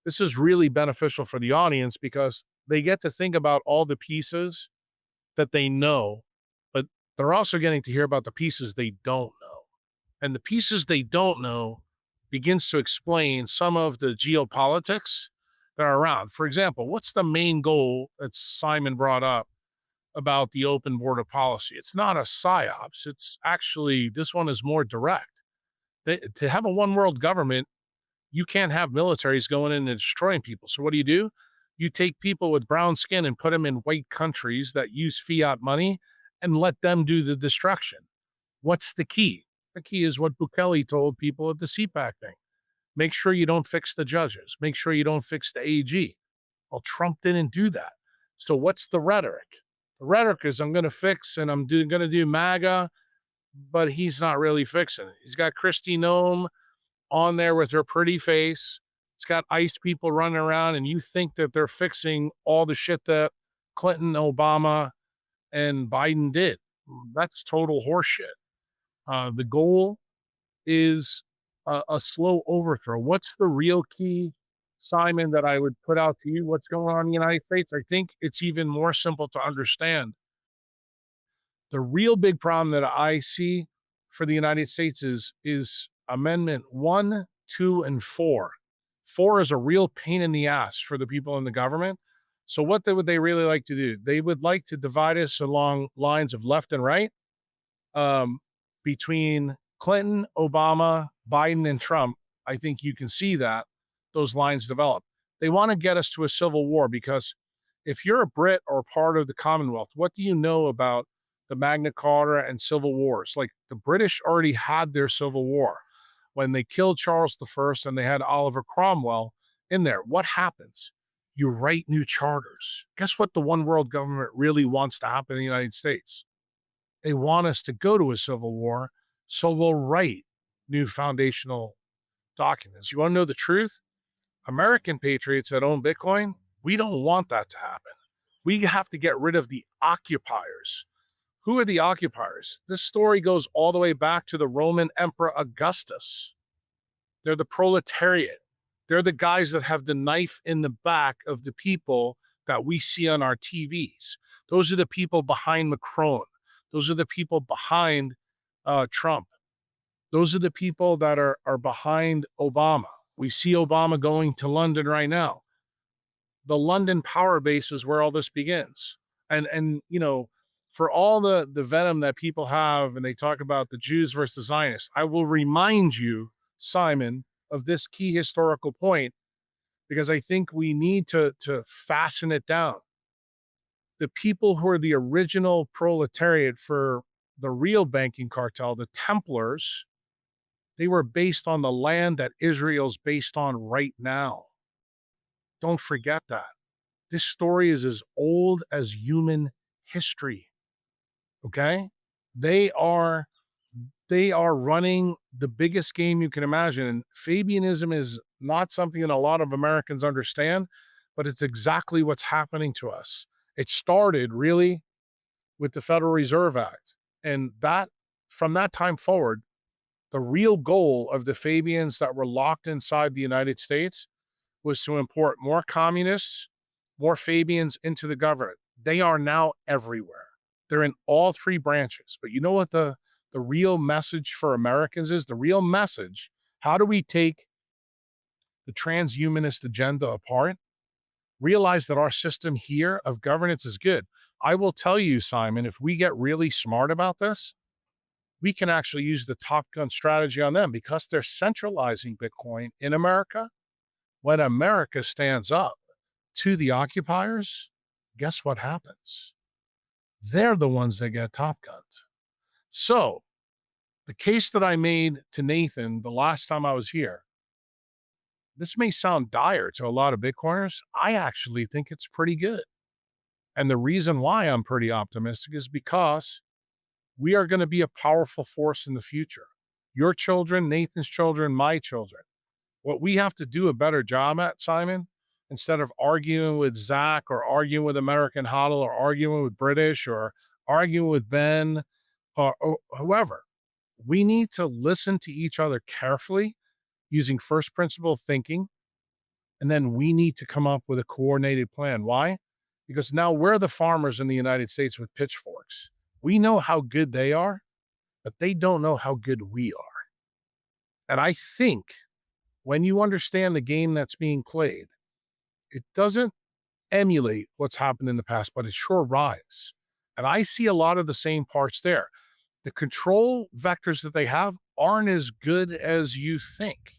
[SPEAKER 1] this is really beneficial for the audience because they get to think about all the pieces that they know, but they're also getting to hear about the pieces they don't know. And the pieces they don't know begins to explain some of the geopolitics that are around. For example, what's the main goal that Simon brought up about the open border policy? It's not a psyops. It's actually, this one is more direct. To have a one world government, you can't have militaries going in and destroying people. So what do? You take people with brown skin and put them in white countries that use fiat money and let them do the destruction. What's the key? The key is what Bukele told people at the CPAC thing. Make sure you don't fix the judges. Make sure you don't fix the AG. Well, Trump didn't do that. So what's the rhetoric? The rhetoric is I'm going to fix and I'm going to do MAGA, but he's not really fixing it. He's got Kristi Noem on there with her pretty face. It's got ICE people running around, and you think that they're fixing all the shit that Clinton, Obama, and Biden did. That's total horseshit. The goal is a slow overthrow. What's the real key, Simon, that I would put out to you? What's going on in the United States? I think it's even more simple to understand. The real big problem that I see for the United States is Amendment 1, 2, and 4. 4 is a real pain in the ass for the people in the government. So what would they really like to do? They would like to divide us along lines of left and right, between Clinton, Obama, Biden, and Trump. I think you can see that those lines develop. They want to get us to a civil war because if you're a Brit or part of the Commonwealth, what do you know about the Magna Carta and civil wars? Like the British already had their civil war when they killed Charles I and they had Oliver Cromwell in there. What happens? You write new charters. Guess what the one world government really wants to happen in the United States? They want us to go to a civil war, so we'll write new foundational documents. You want to know the truth? American patriots that own Bitcoin, we don't want that to happen. We have to get rid of the occupiers. Who are the occupiers? This story goes all the way back to the Roman Emperor Augustus. They're the proletariat. They're the guys that have the knife in the back of the people that we see on our TVs. Those are the people behind Macron. Those are the people behind Trump. Those are the people that are behind Obama. We see Obama going to London right now. The London power base is where all this begins. And for all the venom that people have, and they talk about the Jews versus Zionists, I will remind you, Simon, of this key historical point, because I think we need to fasten it down. The people who are the original proletariat for the real banking cartel, the Templars, they were based on the land that Israel's based on right now. Don't forget that. This story is as old as human history. Okay? They are running the biggest game you can imagine. And Fabianism is not something that a lot of Americans understand, but it's exactly what's happening to us. It started really with the Federal Reserve Act. And that, from that time forward, the real goal of the Fabians that were locked inside the United States was to import more communists, more Fabians into the government. They are now everywhere. They're in all three branches. But you know what the real message for Americans is? The real message, how do we take the transhumanist agenda apart? Realize that our system here of governance is good. I will tell you, Simon, if we get really smart about this, we can actually use the Top Gun strategy on them because they're centralizing Bitcoin in America. When America stands up to the occupiers, guess what happens? They're the ones that get Top Gunned. So the case that I made to Nathan the last time I was here, this may sound dire to a lot of Bitcoiners. I actually think it's pretty good. And the reason why I'm pretty optimistic is because we are going to be a powerful force in the future. Your children, Nathan's children, my children. What we have to do a better job at, Simon, instead of arguing with Zach or arguing with American Hodl or arguing with British or arguing with Ben or whoever, we need to listen to each other carefully using first principle thinking. And then we need to come up with a coordinated plan. Why? Because now we're the farmers in the United States with pitchforks. We know how good they are, but they don't know how good we are. And I think when you understand the game that's being played, it doesn't emulate what's happened in the past, but it sure rhymes. And I see a lot of the same parts there. The control vectors that they have aren't as good as you think.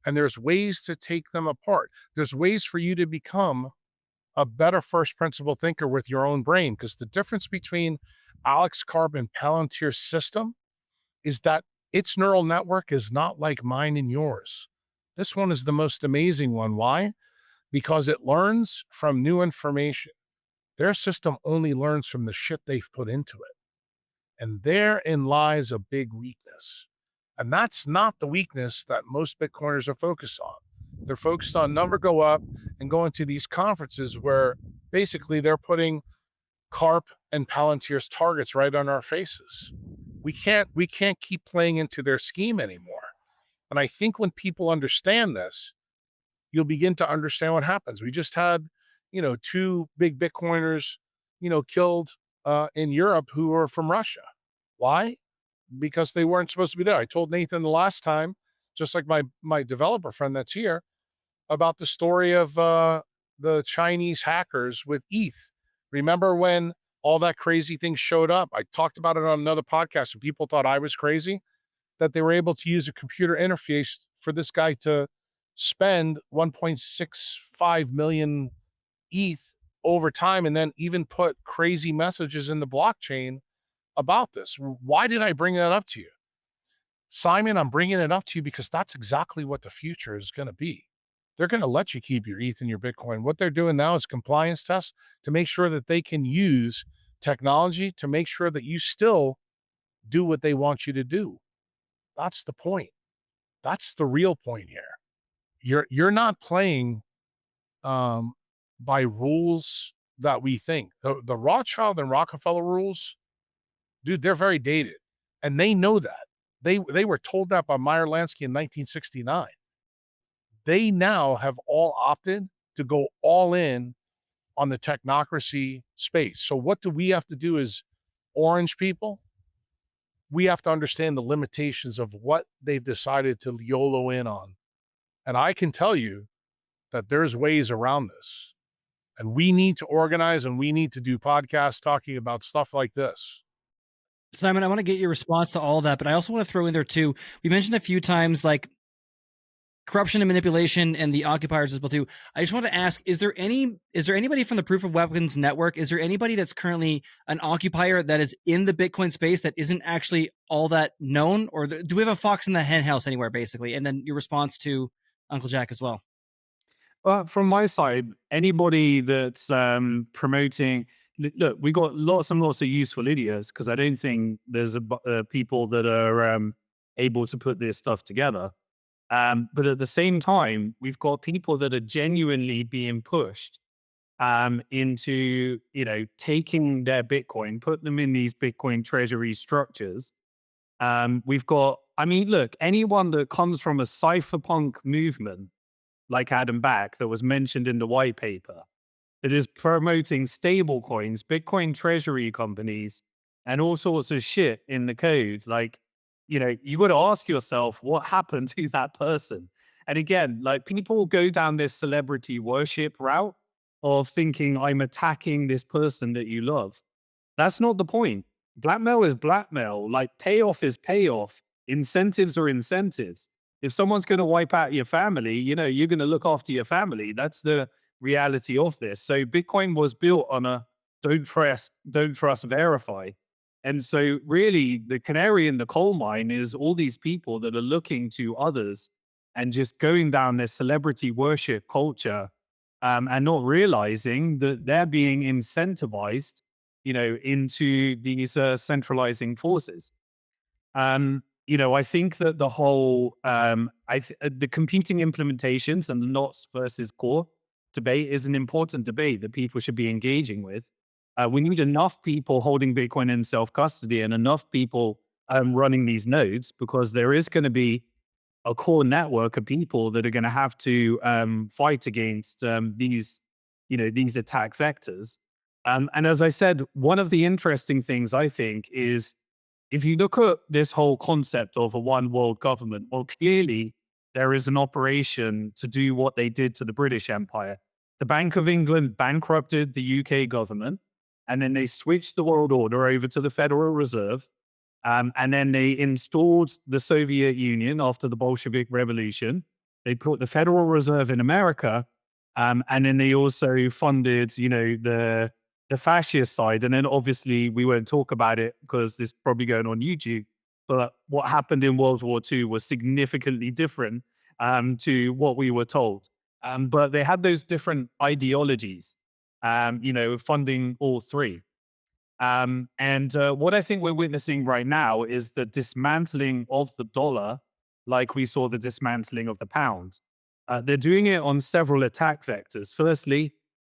[SPEAKER 1] And there's ways to take them apart. There's ways for you to become a better first principle thinker with your own brain, because the difference between Alex Karp and Palantir's system is that its neural network is not like mine and yours. This one is the most amazing one. Why? Because it learns from new information. Their system only learns from the shit they've put into it. And therein lies a big weakness. And that's not the weakness that most Bitcoiners are focused on. They're focused on number go up and going to these conferences where basically they're putting Karp and Palantir's targets right on our faces. We can't keep playing into their scheme anymore. And I think when people understand this, you'll begin to understand what happens. We just had, two big Bitcoiners, killed in Europe who were from Russia. Why? Because they weren't supposed to be there. I told Nathan the last time, just like my developer friend that's here, about the story of the Chinese hackers with ETH. Remember when all that crazy thing showed up? I talked about it on another podcast and people thought I was crazy, that they were able to use a computer interface for this guy to spend 1.65 million ETH over time and then even put crazy messages in the blockchain about this. Why did I bring that up to you? Simon, I'm bringing it up to you because that's exactly what the future is going to be. They're going to let you keep your ETH and your Bitcoin. What they're doing now is compliance tests to make sure that they can use technology to make sure that you still do what they want you to do. That's the point. That's the real point here. You're not playing by rules that we think. The Rothschild and Rockefeller rules, dude, they're very dated. And they know that. They were told that by Meyer Lansky in 1969. They now have all opted to go all in on the technocracy space. So what do we have to do as orange people? We have to understand the limitations of what they've decided to YOLO in on. And I can tell you that there's ways around this. And we need to organize and we need to do podcasts talking about stuff like this.
[SPEAKER 3] Simon, I want to get your response to all that, but I also want to throw in there too. We mentioned a few times like corruption and manipulation and the occupiers as well too. I just want to ask, is there anybody from the Proof of Weapons network? Is there anybody that's currently an occupier that is in the Bitcoin space that isn't actually all that known? Or do we have a fox in the hen house anywhere basically? And then your response to Uncle Jack as well.
[SPEAKER 2] Well, from my side, anybody that's promoting, look, we got lots and lots of useful idiots because I don't think there's people that are able to put this stuff together. But at the same time, we've got people that are genuinely being pushed into, taking their Bitcoin, put them in these Bitcoin treasury structures. We've got, look, anyone that comes from a cypherpunk movement like Adam Back that was mentioned in the white paper, that is promoting stable coins, Bitcoin treasury companies, and all sorts of shit in the code. Like, you got to ask yourself what happened to that person. And again, like, people go down this celebrity worship route of thinking I'm attacking this person that you love. That's not the point. Blackmail is blackmail. Like, payoff is payoff. Incentives are incentives. If someone's going to wipe out your family, you're going to look after your family. That's the reality of this. So Bitcoin was built on a don't trust, verify. And so really the canary in the coal mine is all these people that are looking to others and just going down this celebrity worship culture, and not realizing that they're being incentivized, into these centralizing forces. I think that the whole, the competing implementations and the knots versus core debate is an important debate that people should be engaging with. We need enough people holding Bitcoin in self-custody and enough people running these nodes, because there is going to be a core network of people that are going to have to fight against these attack vectors. And as I said, one of the interesting things I think is, if you look at this whole concept of a one world government, well, clearly there is an operation to do what they did to the British Empire. The Bank of England bankrupted the UK government, and then they switched the world order over to the Federal Reserve. And then they installed the Soviet Union after the Bolshevik Revolution. They put the Federal Reserve in America. And then they also funded, the fascist side. And then obviously we won't talk about it because this is probably going on YouTube. But what happened in World War II was significantly different to what we were told. But they had those different ideologies, funding all three. And what I think we're witnessing right now is the dismantling of the dollar, like we saw the dismantling of the pound. They're doing it on several attack vectors. Firstly,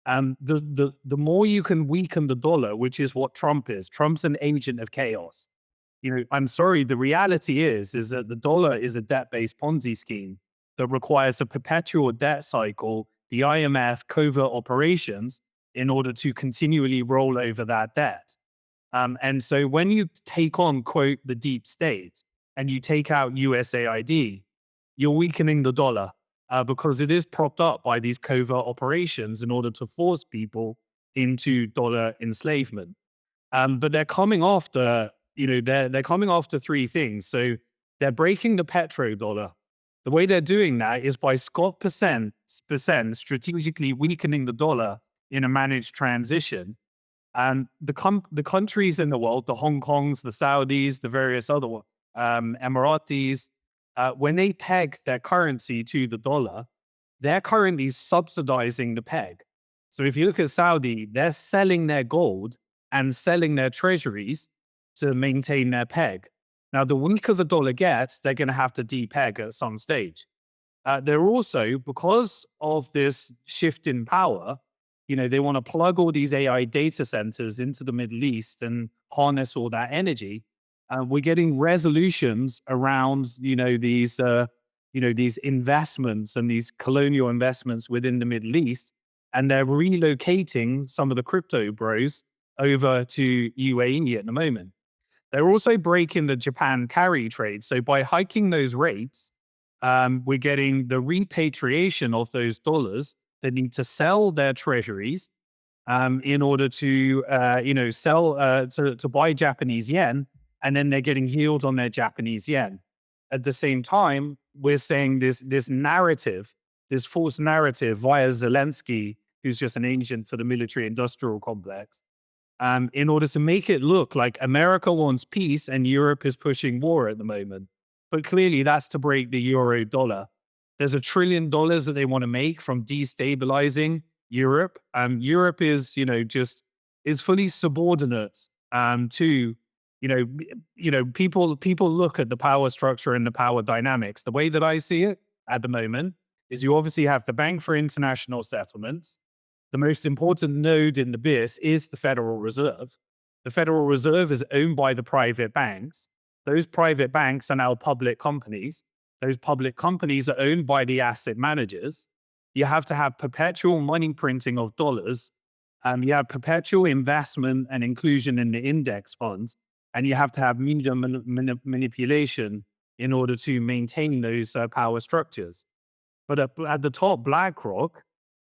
[SPEAKER 2] the more you can weaken the dollar, which is what Trump is. Trump's an agent of chaos. I'm sorry, the reality is that the dollar is a debt-based Ponzi scheme that requires a perpetual debt cycle, the IMF covert operations, in order to continually roll over that debt. And so when you take on, quote, the deep state, and you take out USAID, you're weakening the dollar because it is propped up by these covert operations in order to force people into dollar enslavement. But they're coming after, they're coming after three things. So they're breaking the petrodollar. The way they're doing that is by Scott percent strategically weakening the dollar in a managed transition. And the countries in the world, the Hong Kongs, the Saudis, the various other Emiratis, when they peg their currency to the dollar, they're currently subsidizing the peg. So if you look at Saudi, they're selling their gold and selling their treasuries to maintain their peg. Now, the weaker the dollar gets, they're going to have to depeg at some stage. They're also, because of this shift in power, they want to plug all these AI data centers into the Middle East and harness all that energy. We're getting resolutions around, these investments and these colonial investments within the Middle East, and they're relocating some of the crypto bros over to UAE at the moment. They're also breaking the Japan carry trade. So by hiking those rates, we're getting the repatriation of those dollars. They need to sell their treasuries in order to, to buy Japanese yen, and then they're getting yield on their Japanese yen. At the same time, we're saying this narrative, this false narrative via Zelensky, who's just an agent for the military-industrial complex, in order to make it look like America wants peace and Europe is pushing war at the moment. But clearly that's to break the euro dollar. There's $1 trillion that they want to make from destabilizing Europe. Europe is, is fully subordinate to, people look at the power structure and the power dynamics. The way that I see it at the moment is you obviously have the Bank for International Settlements. The most important node in the BIS is the Federal Reserve. The Federal Reserve is owned by the private banks. Those private banks are now public companies. Those public companies are owned by the asset managers. you have to have perpetual money printing of dollars. You have perpetual investment and inclusion in the index funds, and you have to have media manipulation in order to maintain those power structures. But at the top, BlackRock,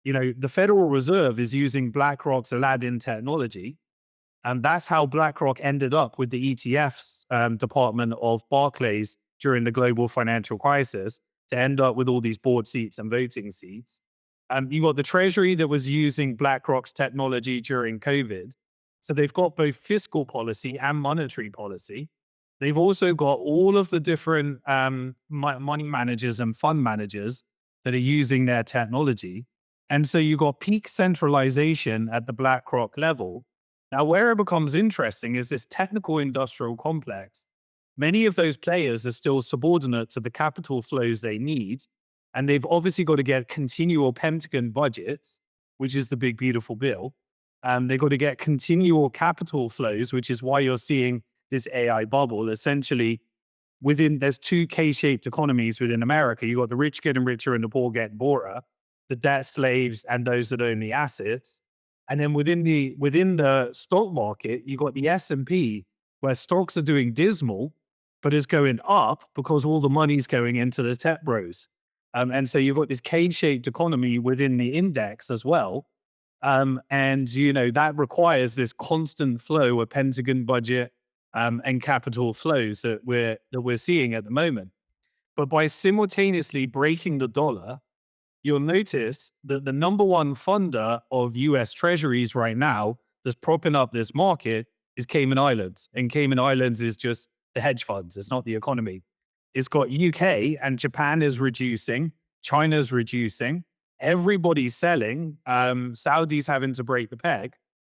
[SPEAKER 2] the Federal Reserve is using BlackRock's Aladdin technology. And that's how BlackRock ended up with the ETFs department of Barclays during the global financial crisis to end up with all these board seats and voting seats. You got the Treasury that was using BlackRock's technology during COVID. So they've got both fiscal policy and monetary policy. They've also got all of the different money managers and fund managers that are using their technology. And so you got peak centralization at the BlackRock level. Now, where it becomes interesting is this technical industrial complex. Many of those players are still subordinate to the capital flows they need. And they've obviously got to get continual Pentagon budgets, which is the big, beautiful bill. They've got to get continual capital flows, which is why you're seeing this AI bubble. Essentially, there's two K-shaped economies within America. You got the rich getting richer and the poor getting poorer, the debt slaves and those that own the assets. And then within the stock market, you got the S&P, where stocks are doing dismal, but it's going up because all the money's going into the tech bros. And so you've got this cage-shaped economy within the index as well. And that requires this constant flow of Pentagon budget and capital flows that we're seeing at the moment. But by simultaneously breaking the dollar, you'll notice that the number one funder of US treasuries right now that's propping up this market is Cayman Islands. And Cayman Islands is just the hedge funds. It's not the economy. It's got UK and Japan is reducing. China's reducing. Everybody's selling. Saudi's having to break the peg.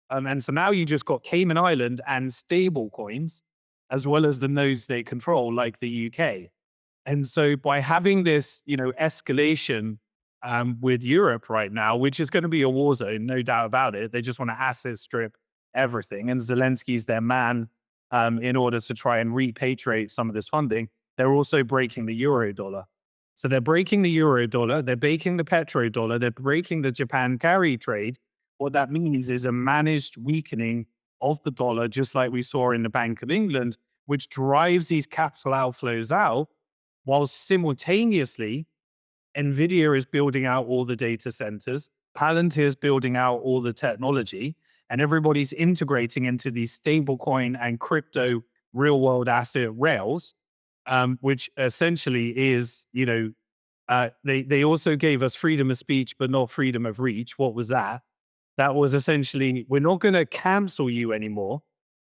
[SPEAKER 2] And so now you just got Cayman Island and stable coins, as well as the nodes they control, like the UK. And so by having this, escalation with Europe right now, which is going to be a war zone, no doubt about it. They just want to asset strip everything. And Zelensky's their man in order to try and repatriate some of this funding. They're also breaking the euro dollar. So they're breaking the euro dollar. They're breaking the petrodollar. They're breaking the Japan carry trade. What that means is a managed weakening of the dollar, just like we saw in the Bank of England, which drives these capital outflows out, while simultaneously NVIDIA is building out all the data centers, Palantir is building out all the technology, and everybody's integrating into these stablecoin and crypto real-world asset rails, which essentially is, they also gave us freedom of speech, but not freedom of reach. What was that? That was essentially, we're not going to cancel you anymore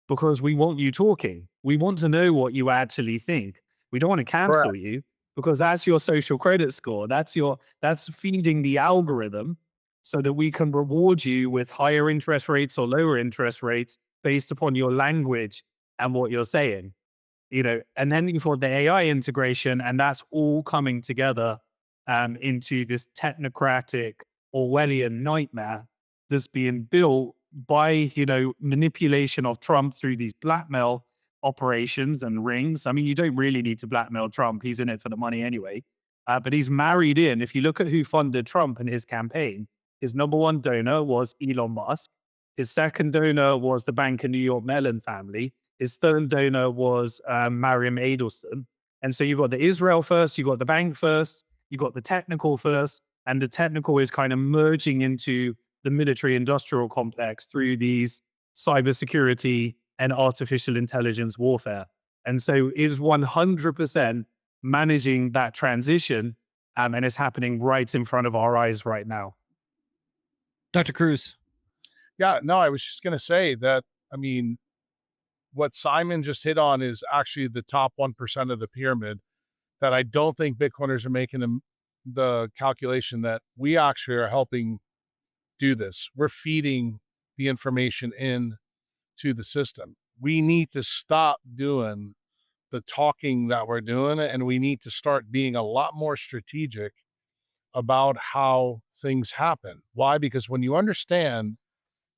[SPEAKER 2] because we want you talking. We want to know what you actually think. We don't want to cancel you because that's your social credit score. That's feeding the algorithm so that we can reward you with higher interest rates or lower interest rates based upon your language and what you're saying. And then you've got the AI integration, and that's all coming together into this technocratic Orwellian nightmare that's being built by, manipulation of Trump through these blackmail operations and rings. I mean, you don't really need to blackmail Trump. He's in it for the money anyway. But he's married in. If you look at who funded Trump and his campaign, his number one donor was Elon Musk. His second donor was the Bank of New York Mellon family. His third donor was Mariam Adelson. And so you've got the Israel first, you've got the bank first, you've got the technical first, and the technical is kind of merging into the military industrial complex through these cybersecurity and artificial intelligence warfare. And so it is 100% managing that transition, and it's happening right in front of our eyes right now.
[SPEAKER 3] Dr. Kruse.
[SPEAKER 1] Yeah, no, I was just going to say that, what Simon just hit on is actually the top 1% of the pyramid that I don't think Bitcoiners are making the calculation that we actually are helping do this. We're feeding the information in to the system. We need to stop doing the talking that we're doing, and we need to start being a lot more strategic about how things happen. Why? Because when you understand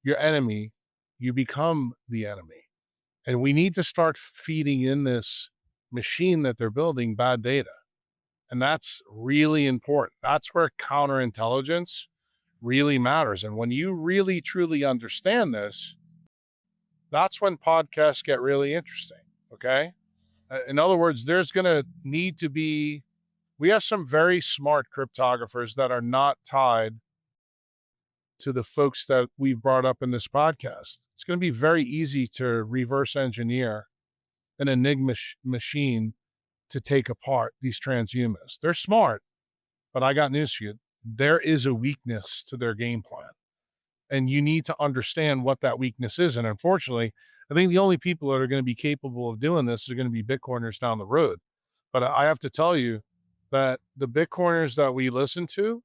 [SPEAKER 1] your enemy, you become the enemy. And we need to start feeding in this machine that they're building bad data. And that's really important. That's where counterintelligence really matters. And when you really, truly understand this, that's when podcasts get really interesting. Okay. In other words, there's going to need to be, we have some very smart cryptographers that are not tied to the folks that we've brought up in this podcast. It's going to be very easy to reverse engineer an enigma machine to take apart these transhumanists. They're smart, but I got news for you. There is a weakness to their game plan. And you need to understand what that weakness is. And unfortunately, I think the only people that are going to be capable of doing this are going to be Bitcoiners down the road. But I have to tell you that the Bitcoiners that we listen to,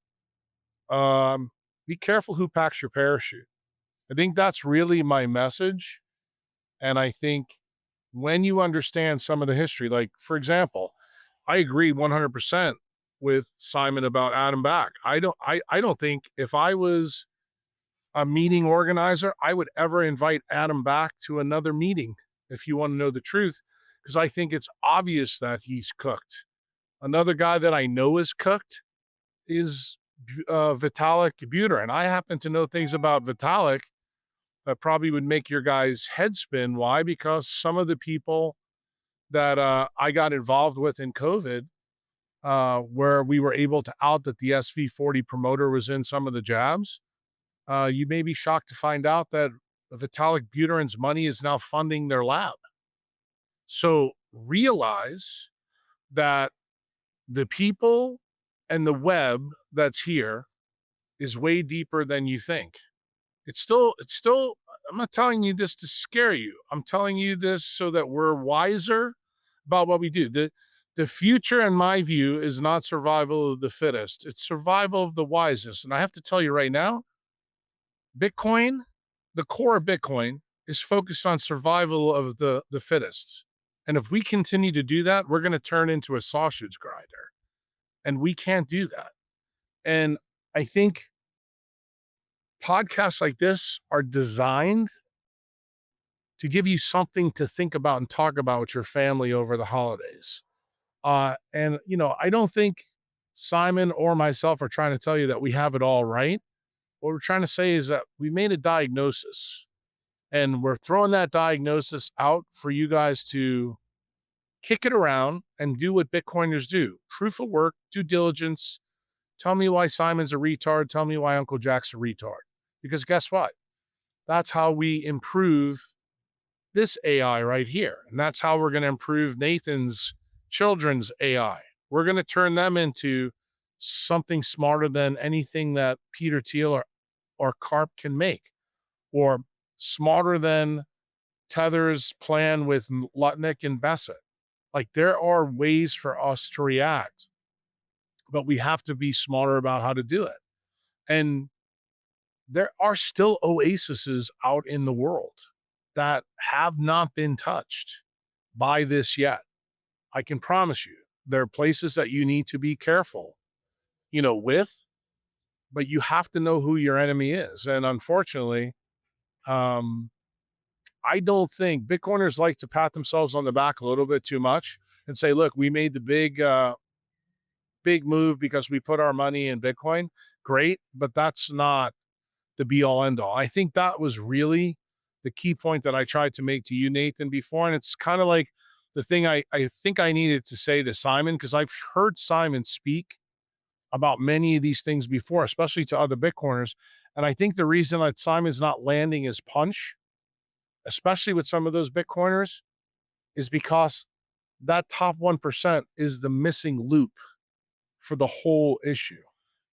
[SPEAKER 1] be careful who packs your parachute. I think that's really my message. And I think when you understand some of the history, like, for example, I agree 100% with Simon about Adam Back. I don't think if I was a meeting organizer, I would ever invite Adam Back to another meeting, if you want to know the truth, because I think it's obvious that he's cooked. Another guy that I know is cooked is Vitalik Buterin. I happen to know things about Vitalik that probably would make your guys' head spin. Why? Because some of the people that I got involved with in COVID, where we were able to out that the SV40 promoter was in some of the jabs, you may be shocked to find out that Vitalik Buterin's money is now funding their lab. So realize that the people and the web that's here is way deeper than you think. It's still, I'm not telling you this to scare you. I'm telling you this so that we're wiser about what we do. The future, in my view, is not survival of the fittest. It's survival of the wisest. And I have to tell you right now, Bitcoin, the core of Bitcoin, is focused on survival of the fittest. And if we continue to do that, we're going to turn into a sausage grinder. And we can't do that. And I think podcasts like this are designed to give you something to think about and talk about with your family over the holidays. And, you know, I don't think Simon or myself are trying to tell you that we have it all right. What we're trying to say is that we made a diagnosis and we're throwing that diagnosis out for you guys to kick it around and do what Bitcoiners do. Proof of work, due diligence. Tell me why Simon's a retard. Tell me why Uncle Jack's a retard. Because guess what? That's how we improve this AI right here. And that's how we're going to improve Nathan's children's AI. We're going to turn them into something smarter than anything that Peter Thiel or Karp can make, or smarter than Tether's plan with Lutnick and Bassett. Like, there are ways for us to react, but we have to be smarter about how to do it. And there are still oases out in the world that have not been touched by this yet. I can promise you, there are places that you need to be careful, with, but you have to know who your enemy is. And unfortunately, I don't think Bitcoiners like to pat themselves on the back a little bit too much and say, look, we made the big move because we put our money in Bitcoin. Great, but that's not the be all end all. I think that was really the key point that I tried to make to you, Nathan, before. And it's kind of like the thing I think I needed to say to Simon, because I've heard Simon speak about many of these things before, especially to other Bitcoiners. And I think the reason that Simon's not landing his punch, especially with some of those Bitcoiners, is because that top 1% is the missing loop for the whole issue.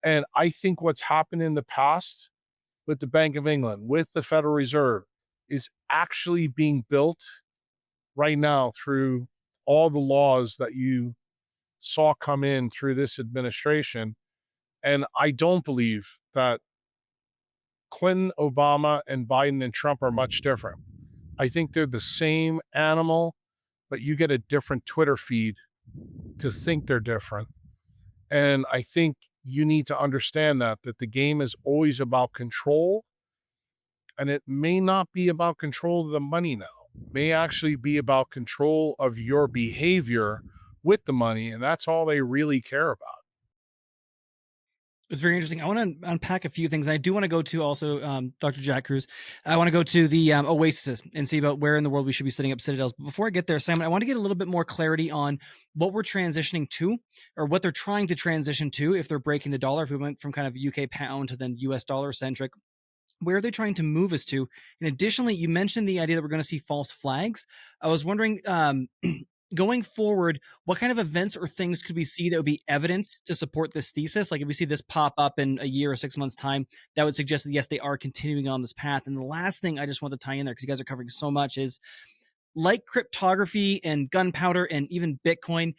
[SPEAKER 1] And I think what's happened in the past with the Bank of England, with the Federal Reserve, is actually being built right now through all the laws that you saw come in through this administration. And I don't believe that Clinton, Obama, and Biden and Trump are much different. I think they're the same animal, but you get a different Twitter feed to think they're different. And I think you need to understand that the game is always about control, and it may not be about control of the money now. It may actually be about control of your behavior with the money, and that's all they really care about.
[SPEAKER 3] It's very interesting. I want to unpack a few things. I do want to go to also Dr. Jack Kruse. I want to go to the Oasis and see about where in the world we should be setting up citadels. But before I get there, Simon, I want to get a little bit more clarity on what we're transitioning to, or what they're trying to transition to if they're breaking the dollar. If we went from kind of UK pound to then US dollar centric, where are they trying to move us to? And additionally, you mentioned the idea that we're going to see false flags. I was wondering, going forward, what kind of events or things could we see that would be evidence to support this thesis? Like if we see this pop up in a year or 6 months time, that would suggest that yes, they are continuing on this path. And the last thing I just want to tie in there, because you guys are covering so much, is like cryptography and gunpowder and even Bitcoin.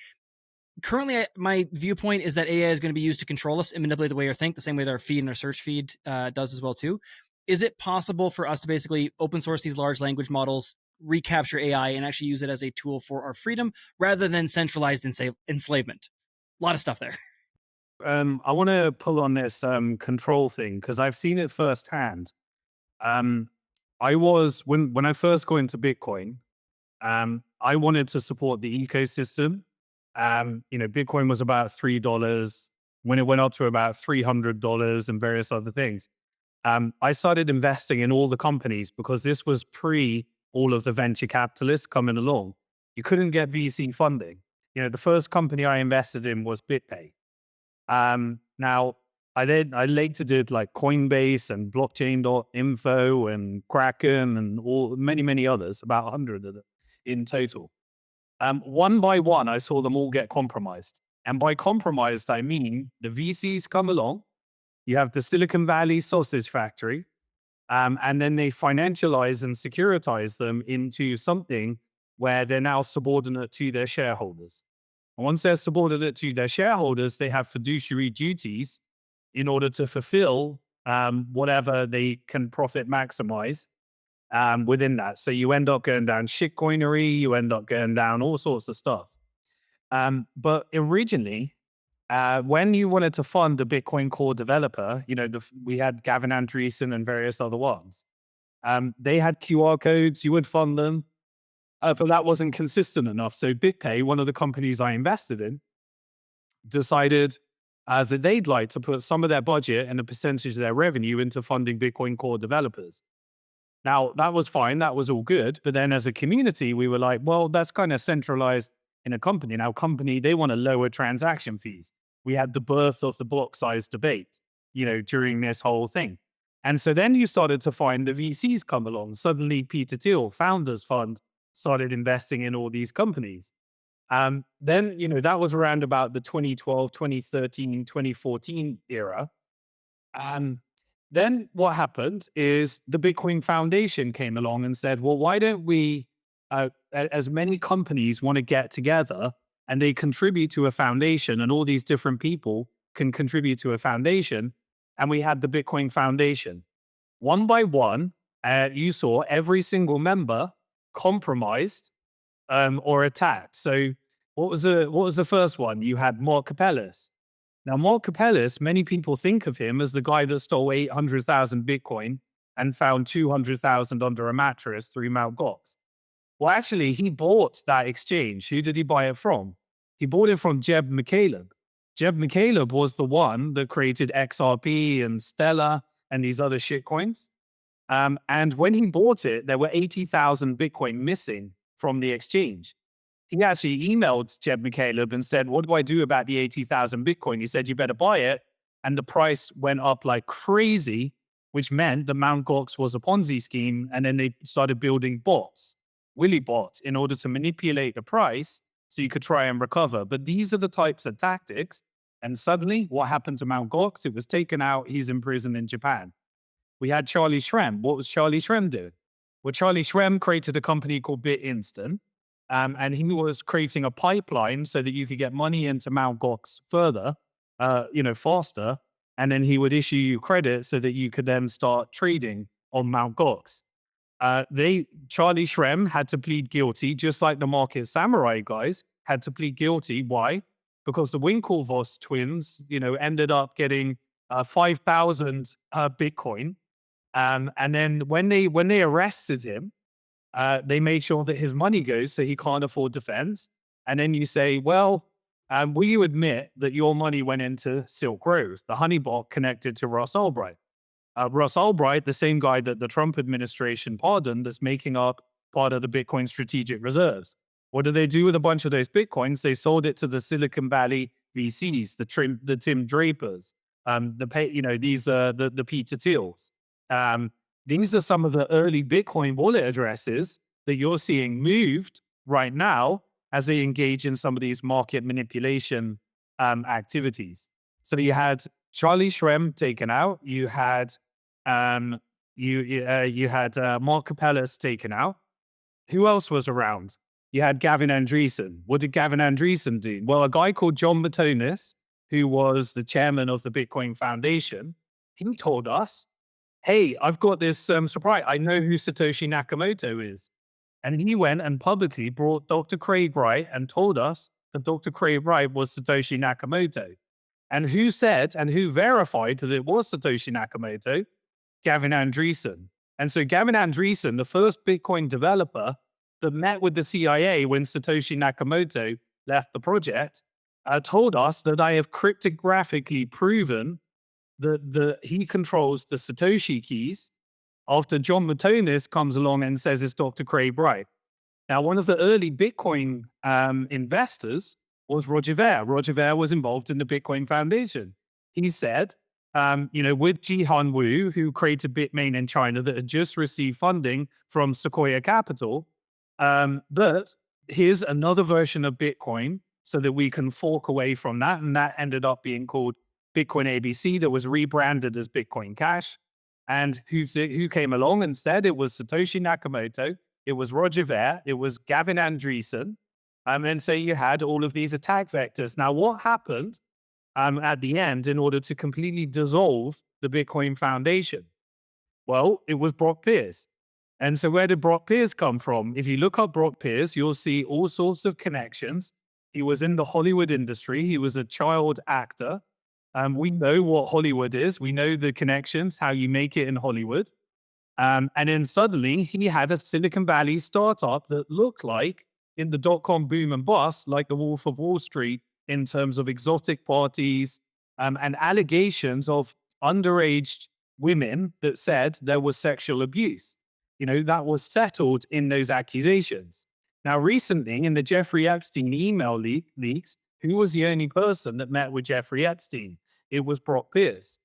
[SPEAKER 3] Currently, my viewpoint is that AI is going to be used to control us and manipulate the way we think, the same way that our feed and our search feed does as well too. Is it possible for us to basically open source these large language models, recapture AI, and actually use it as a tool for our freedom rather than centralized enslavement? A lot of stuff there.
[SPEAKER 2] I want to pull on this control thing because I've seen it firsthand. I was when I first got into Bitcoin, I wanted to support the ecosystem. Bitcoin was about $3 when it went up to about $300 and various other things. I started investing in all the companies because this was pre all of the venture capitalists coming along. You couldn't get VC funding. The first company I invested in was BitPay. Now I later did like Coinbase and blockchain.info and Kraken and many others, about 100 of them in total. One by one, I saw them all get compromised. And by compromised, I mean the VCs come along. You have the Silicon Valley sausage factory, and then they financialize and securitize them into something where they're now subordinate to their shareholders. And once they're subordinate to their shareholders, they have fiduciary duties in order to fulfill whatever they can profit maximize within that. So you end up going down shitcoinery, you end up going down all sorts of stuff. But originally, when you wanted to fund a Bitcoin core developer, we had Gavin Andreessen and various other ones. They had QR codes, you would fund them, but that wasn't consistent enough. So BitPay, one of the companies I invested in, decided that they'd like to put some of their budget and a percentage of their revenue into funding Bitcoin core developers. Now, that was fine. That was all good. But then as a community, we were like, well, that's kind of centralized in a company. Now, they want to lower transaction fees. We had the birth of the block size debate, during this whole thing. And so then you started to find the VCs come along. Suddenly, Peter Thiel, Founders Fund, started investing in all these companies. Then, that was around about the 2012, 2013, 2014 era. Then what happened is the Bitcoin Foundation came along and said, well, why don't we, as many companies want to get together and they contribute to a foundation, and all these different people can contribute to a foundation. And we had the Bitcoin Foundation. One by one, you saw every single member compromised or attacked. So what was the first one? You had Mark Capellis. Now, Mark Capellis, many people think of him as the guy that stole 800,000 Bitcoin and found 200,000 under a mattress through Mt. Gox. Well, actually, he bought that exchange. Who did he buy it from? He bought it from Jeb McCaleb. Jeb McCaleb was the one that created XRP and Stellar and these other shitcoins. And when he bought it, there were 80,000 Bitcoin missing from the exchange. He actually emailed Jeb McCaleb and said, what do I do about the 80,000 Bitcoin? He said, you better buy it. And the price went up like crazy, which meant the Mt. Gox was a Ponzi scheme. And then they started building bots, Willy bots, in order to manipulate the price so you could try and recover. But these are the types of tactics. And suddenly, what happened to Mt. Gox? It was taken out. He's in prison in Japan. We had Charlie Shrem. What was Charlie Shrem doing? Well, Charlie Shrem created a company called BitInstant. And he was creating a pipeline so that you could get money into Mt. Gox further, faster. And then he would issue you credit so that you could then start trading on Mt. Gox. Charlie Shrem had to plead guilty, just like the Market Samurai guys had to plead guilty. Why? Because the Winklevoss twins, ended up getting 5,000 Bitcoin. And then when they arrested him, they made sure that his money goes, so he can't afford defense. And then you say, well, will you admit that your money went into Silk Road, the honeypot connected to Ross Ulbright? Ross Ulbright, the same guy that the Trump administration pardoned, that's making up part of the Bitcoin strategic reserves. What did they do with a bunch of those Bitcoins? They sold it to the Silicon Valley VCs, the Tim Drapers, the Peter Thiels. These are some of the early Bitcoin wallet addresses that you're seeing moved right now as they engage in some of these market manipulation activities. So you had Charlie Shrem taken out. You had Mark Capellas taken out. Who else was around? You had Gavin Andresen. What did Gavin Andresen do? Well, a guy called John Matonis, who was the chairman of the Bitcoin Foundation, he told us, hey, I've got this surprise. I know who Satoshi Nakamoto is. And he went and publicly brought Dr. Craig Wright and told us that Dr. Craig Wright was Satoshi Nakamoto. And who said and who verified that it was Satoshi Nakamoto? Gavin Andresen. And so Gavin Andresen, the first Bitcoin developer that met with the CIA when Satoshi Nakamoto left the project, told us that I have cryptographically proven that he controls the Satoshi keys after John Matonis comes along and says it's Dr. Craig Wright. Now, one of the early Bitcoin investors was Roger Ver. Roger Ver was involved in the Bitcoin Foundation. He said, with Jihan Wu, who created Bitmain in China that had just received funding from Sequoia Capital, that here's another version of Bitcoin so that we can fork away from that. And that ended up being called Bitcoin ABC, that was rebranded as Bitcoin Cash. And who came along and said it was Satoshi Nakamoto, it was Roger Ver, it was Gavin Andresen. And so you had all of these attack vectors. Now, what happened at the end in order to completely dissolve the Bitcoin Foundation? Well, it was Brock Pierce. And so where did Brock Pierce come from? If you look up Brock Pierce, you'll see all sorts of connections. He was in the Hollywood industry. He was a child actor. We know what Hollywood is. We know the connections, how you make it in Hollywood. And then suddenly he had a Silicon Valley startup that looked like, in the dot-com boom and bust, like the Wolf of Wall Street in terms of exotic parties and allegations of underage women that said there was sexual abuse. That was settled in those accusations. Now, recently, in the Jeffrey Epstein email leaks, who was the only person that met with Jeffrey Epstein? It was Brock Pierce.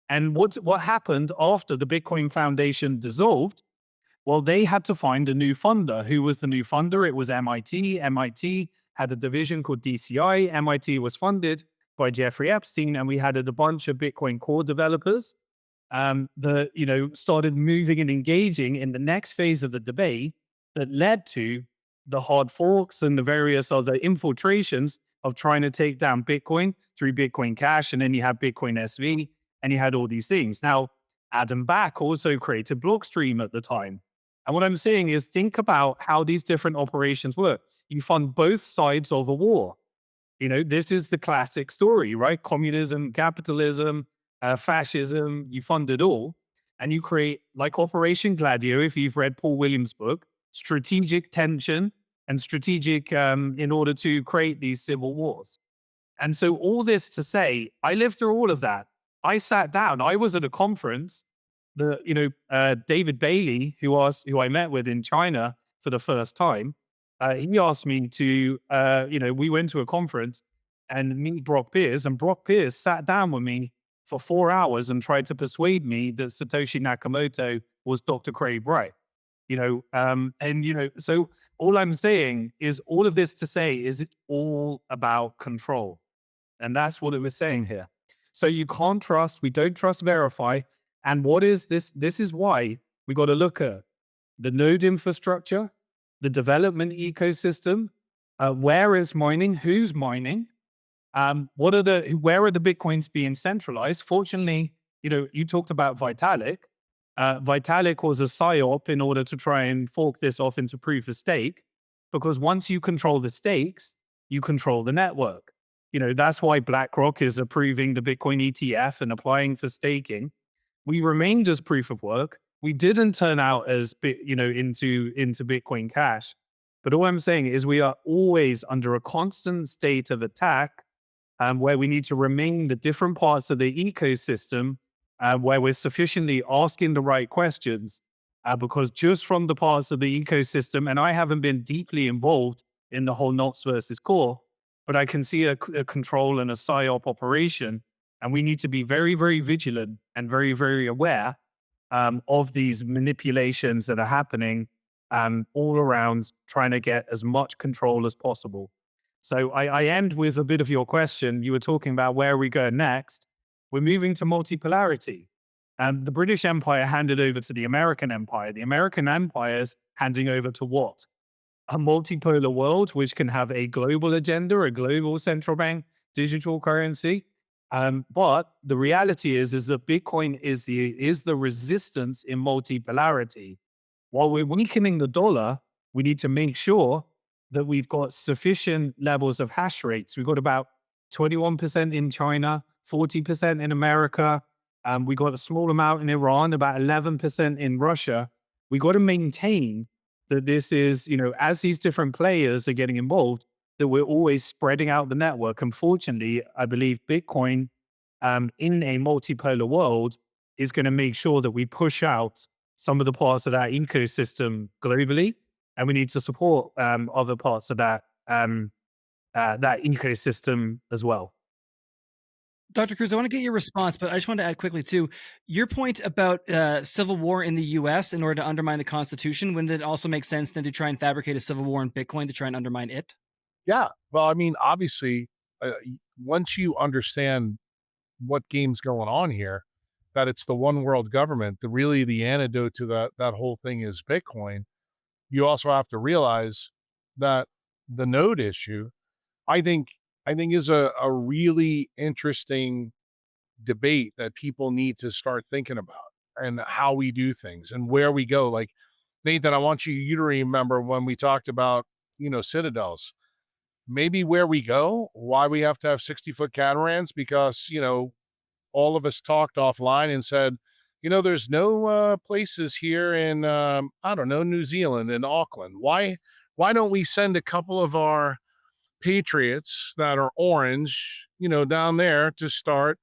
[SPEAKER 2] And what happened after the Bitcoin Foundation dissolved? Well, they had to find a new funder. Who was the new funder? It was MIT. MIT had a division called DCI. MIT was funded by Jeffrey Epstein, and we had a bunch of Bitcoin core developers that started moving and engaging in the next phase of the debate that led to the hard forks and the various other infiltrations of trying to take down Bitcoin through Bitcoin Cash, and then you have Bitcoin SV, and you had all these things. Now, Adam Back also created Blockstream at the time. And what I'm saying is, think about how these different operations work. You fund both sides of a war. This is the classic story, right? Communism, capitalism, fascism, you fund it all. And you create, like Operation Gladio, if you've read Paul Williams' book, strategic tension and strategic in order to create these civil wars. And so all this to say, I lived through all of that. I sat down. I was at a conference. David Bailey, who I met with in China for the first time, he asked me to, we went to a conference and meet Brock Pierce, and Brock Pierce sat down with me for 4 hours and tried to persuade me that Satoshi Nakamoto was Dr. Craig Wright. So all I'm saying is, all of this to say is, it's all about control. And that's what it was saying here. So you can't trust, we don't trust verify. And what is this? This is why we got to look at the node infrastructure, the development ecosystem, where is mining, who's mining, where are the Bitcoins being centralized? Fortunately, you talked about Vitalik. Vitalik was a PSYOP in order to try and fork this off into proof of stake, because once you control the stakes, you control the network. That's why BlackRock is approving the Bitcoin ETF and applying for staking. We remained as proof of work. We didn't turn out as into Bitcoin Cash, But all I'm saying is we are always under a constant state of attack, where we need to remain the different parts of the ecosystem, where we're sufficiently asking the right questions, because just from the parts of the ecosystem, and I haven't been deeply involved in the whole Knots versus Core, but I can see a control and a PSYOP operation, and we need to be very, very vigilant and very, very aware of these manipulations that are happening all around, trying to get as much control as possible. So I end with a bit of your question. You were talking about where we go next. We're moving to multipolarity. The British Empire handed over to the American Empire. The American Empire is handing over to what? A multipolar world, which can have a global agenda, a global central bank, digital currency. But the reality is that Bitcoin is the resistance in multipolarity. While we're weakening the dollar, we need to make sure that we've got sufficient levels of hash rates. We've got about 21% in China, 40% in America. We got a small amount in Iran, about 11% in Russia. We got to maintain that this is, as these different players are getting involved, that we're always spreading out the network. Unfortunately, I believe Bitcoin in a multipolar world is going to make sure that we push out some of the parts of that ecosystem globally, and we need to support other parts of that ecosystem as well.
[SPEAKER 3] Dr. Kruse, I want to get your response, but I just want to add quickly too, your point about civil war in the US in order to undermine the Constitution, wouldn't it also make sense then to try and fabricate a civil war in Bitcoin to try and undermine it?
[SPEAKER 1] Yeah. Well, I mean, obviously, once you understand what game's going on here, that it's the one world government, the antidote to that whole thing is Bitcoin. You also have to realize that the node issue, I think is a really interesting debate that people need to start thinking about, and how we do things and where we go. Like, Nathan, I want you to remember when we talked about, citadels, maybe where we go, why we have to have 60-foot catamarans, because, all of us talked offline and said, there's no places here in, I don't know, New Zealand and Auckland. Why don't we send a couple of our patriots that are orange, down there to start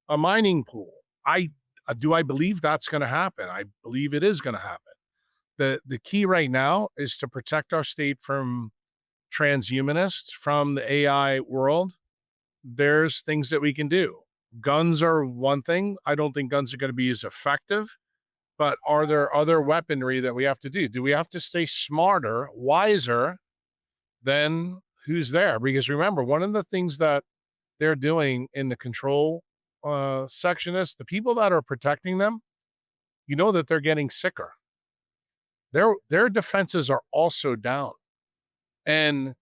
[SPEAKER 1] a mining pool? I believe that's going to happen. I believe it is going to happen. The key right now is to protect our state from transhumanists, from the AI world. There's things that we can do. Guns are one thing. I don't think guns are going to be as effective, but are there other weaponry that we have to do? Do we have to stay smarter, wiser than who's there? Because remember, one of the things that they're doing in the control section is the people that are protecting them, that they're getting sicker. Their defenses are also down. And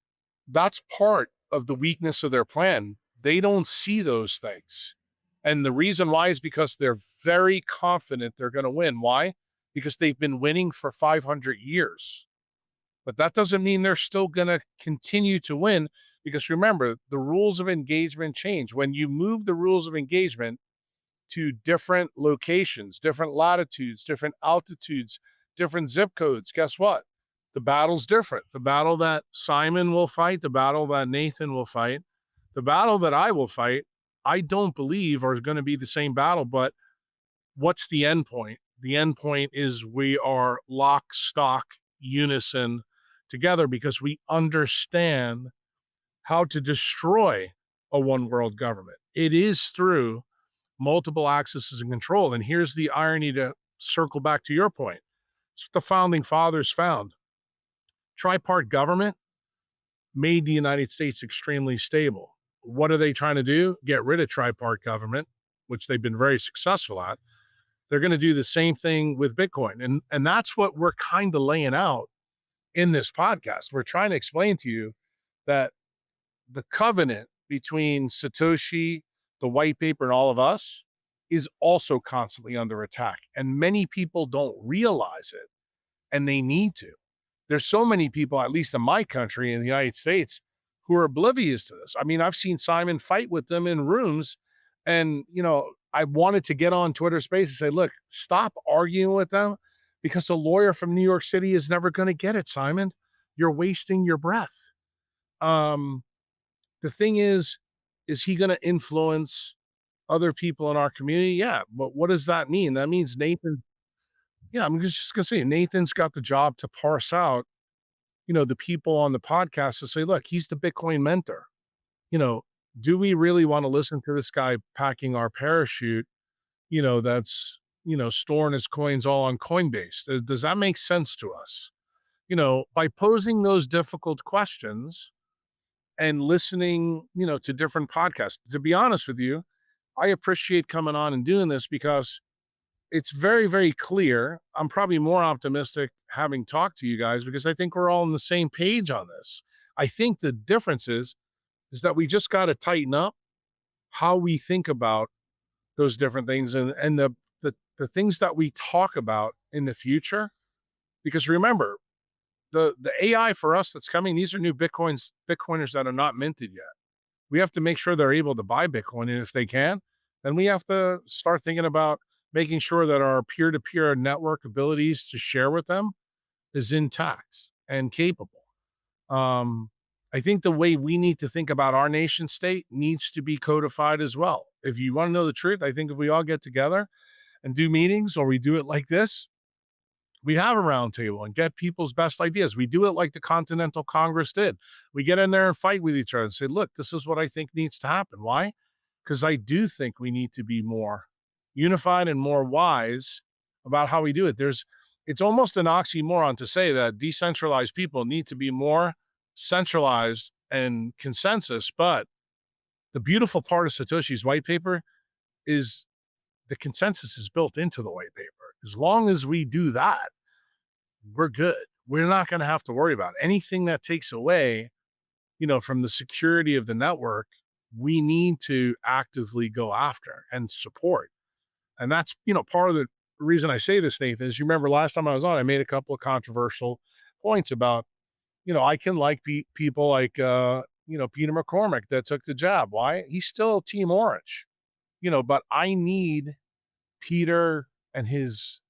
[SPEAKER 1] that's part of the weakness of their plan. They don't see those things. And the reason why is because they're very confident they're going to win. Why? Because they've been winning for 500 years. But that doesn't mean they're still going to continue to win, because remember, the rules of engagement change. When you move the rules of engagement to different locations, different latitudes, different altitudes, different zip codes, guess what? The battle's different. The battle that Simon will fight, the battle that Nathan will fight, the battle that I will fight, I don't believe are going to be the same battle. But what's the end point? The end point is we are lock, stock, unison together, because we understand how to destroy a one world government. It is through multiple axes of control. And here's the irony, to circle back to your point. It's what the founding fathers found. Tripart government made the United States extremely stable. What are they trying to do? Get rid of tripart government, which they've been very successful at. They're going to do the same thing with Bitcoin. And that's what we're kind of laying out in this podcast. We're trying to explain to you that the covenant between Satoshi, the white paper, and all of us is also constantly under attack. And many people don't realize it, and they need to. There's so many people, at least in my country, in the United States, who are oblivious to this. I mean, I've seen Simon fight with them in rooms, and, I wanted to get on Twitter Space and say, look, stop arguing with them, because a lawyer from New York City is never going to get it, Simon. you're wasting your breath. The thing is he going to influence other people in our community? Yeah. But what does that mean? That means Nathan, yeah, I'm just going to say Nathan's got the job to parse out, the people on the podcast to say, look, he's the Bitcoin mentor. Do we really want to listen to this guy packing our parachute, that's, storing his coins all on Coinbase? Does that make sense to us? By posing those difficult questions and listening, to different podcasts. To be honest with you, I appreciate coming on and doing this because it's very, very clear. I'm probably more optimistic having talked to you guys because I think we're all on the same page on this. I think the difference is that we just got to tighten up how we think about those different things and the things that we talk about in the future. Because remember, the AI for us that's coming, these are new Bitcoiners that are not minted yet. We have to make sure they're able to buy Bitcoin. And if they can, then we have to start thinking about making sure that our peer-to-peer network abilities to share with them is intact and capable. I think the way we need to think about our nation state needs to be codified as well. If you want to know the truth, I think if we all get together and do meetings, or we do it like this, we have a roundtable and get people's best ideas. We do it like the Continental Congress did. We get in there and fight with each other and say, look, this is what I think needs to happen. Why? Because I do think we need to be more unified and more wise about how we do it. It's almost an oxymoron to say that decentralized people need to be more centralized and consensus. But the beautiful part of Satoshi's white paper is the consensus is built into the white paper. As long as we do that, we're good. We're not going to have to worry about it. Anything that takes away, from the security of the network, we need to actively go after and support. And that's, part of the reason I say this, Nathan, is you remember last time I was on, I made a couple of controversial points about, I can like people like, Peter McCormick that took the jab. Why? He's still Team Orange, but I need Peter and his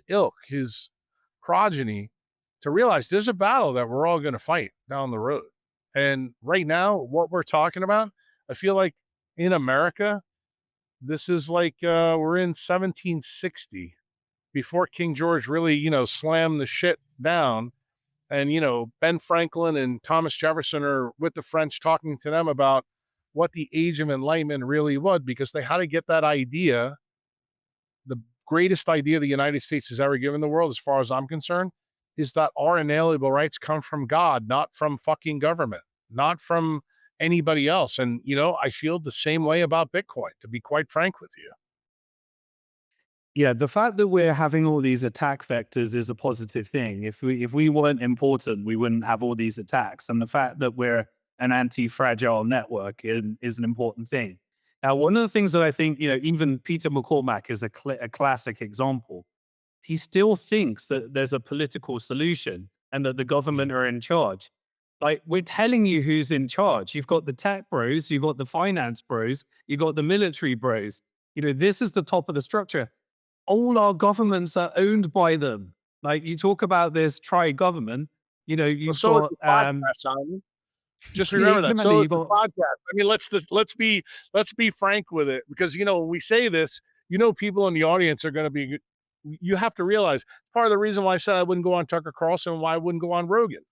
[SPEAKER 1] ilk, his progeny, to realize there's a battle that we're all going to fight down the road. And right now, what we're talking about, I feel like in America, this is like we're in 1760, before King George really, slammed the shit down. And, Ben Franklin and Thomas Jefferson are with the French talking to them about what the Age of Enlightenment really was, because they had to get that idea, the greatest idea the United States has ever given the world, as far as I'm concerned, is that our inalienable rights come from God, not from fucking government, not from anybody else. And, I feel the same way about Bitcoin, to be quite frank with you.
[SPEAKER 2] Yeah, the fact that we're having all these attack vectors is a positive thing. If we weren't important, we wouldn't have all these attacks. And the fact that we're an anti-fragile network is an important thing. Now, one of the things that I think, even Peter McCormack is a classic example. He still thinks that there's a political solution and that the government are in charge. Like, we're telling you who's in charge. You've got the tech bros, you've got the finance bros, you've got the military bros. This is the top of the structure. All our governments are owned by them. Like, you talk about this tri-government, you've
[SPEAKER 1] so
[SPEAKER 2] got...
[SPEAKER 1] it's podcast, Simon. Just remember that. So it's a podcast. I mean, let's be frank with it, because, when we say this, people in the audience are going to be, you have to realize part of the reason why I said I wouldn't go on Tucker Carlson and why I wouldn't go on Rogan.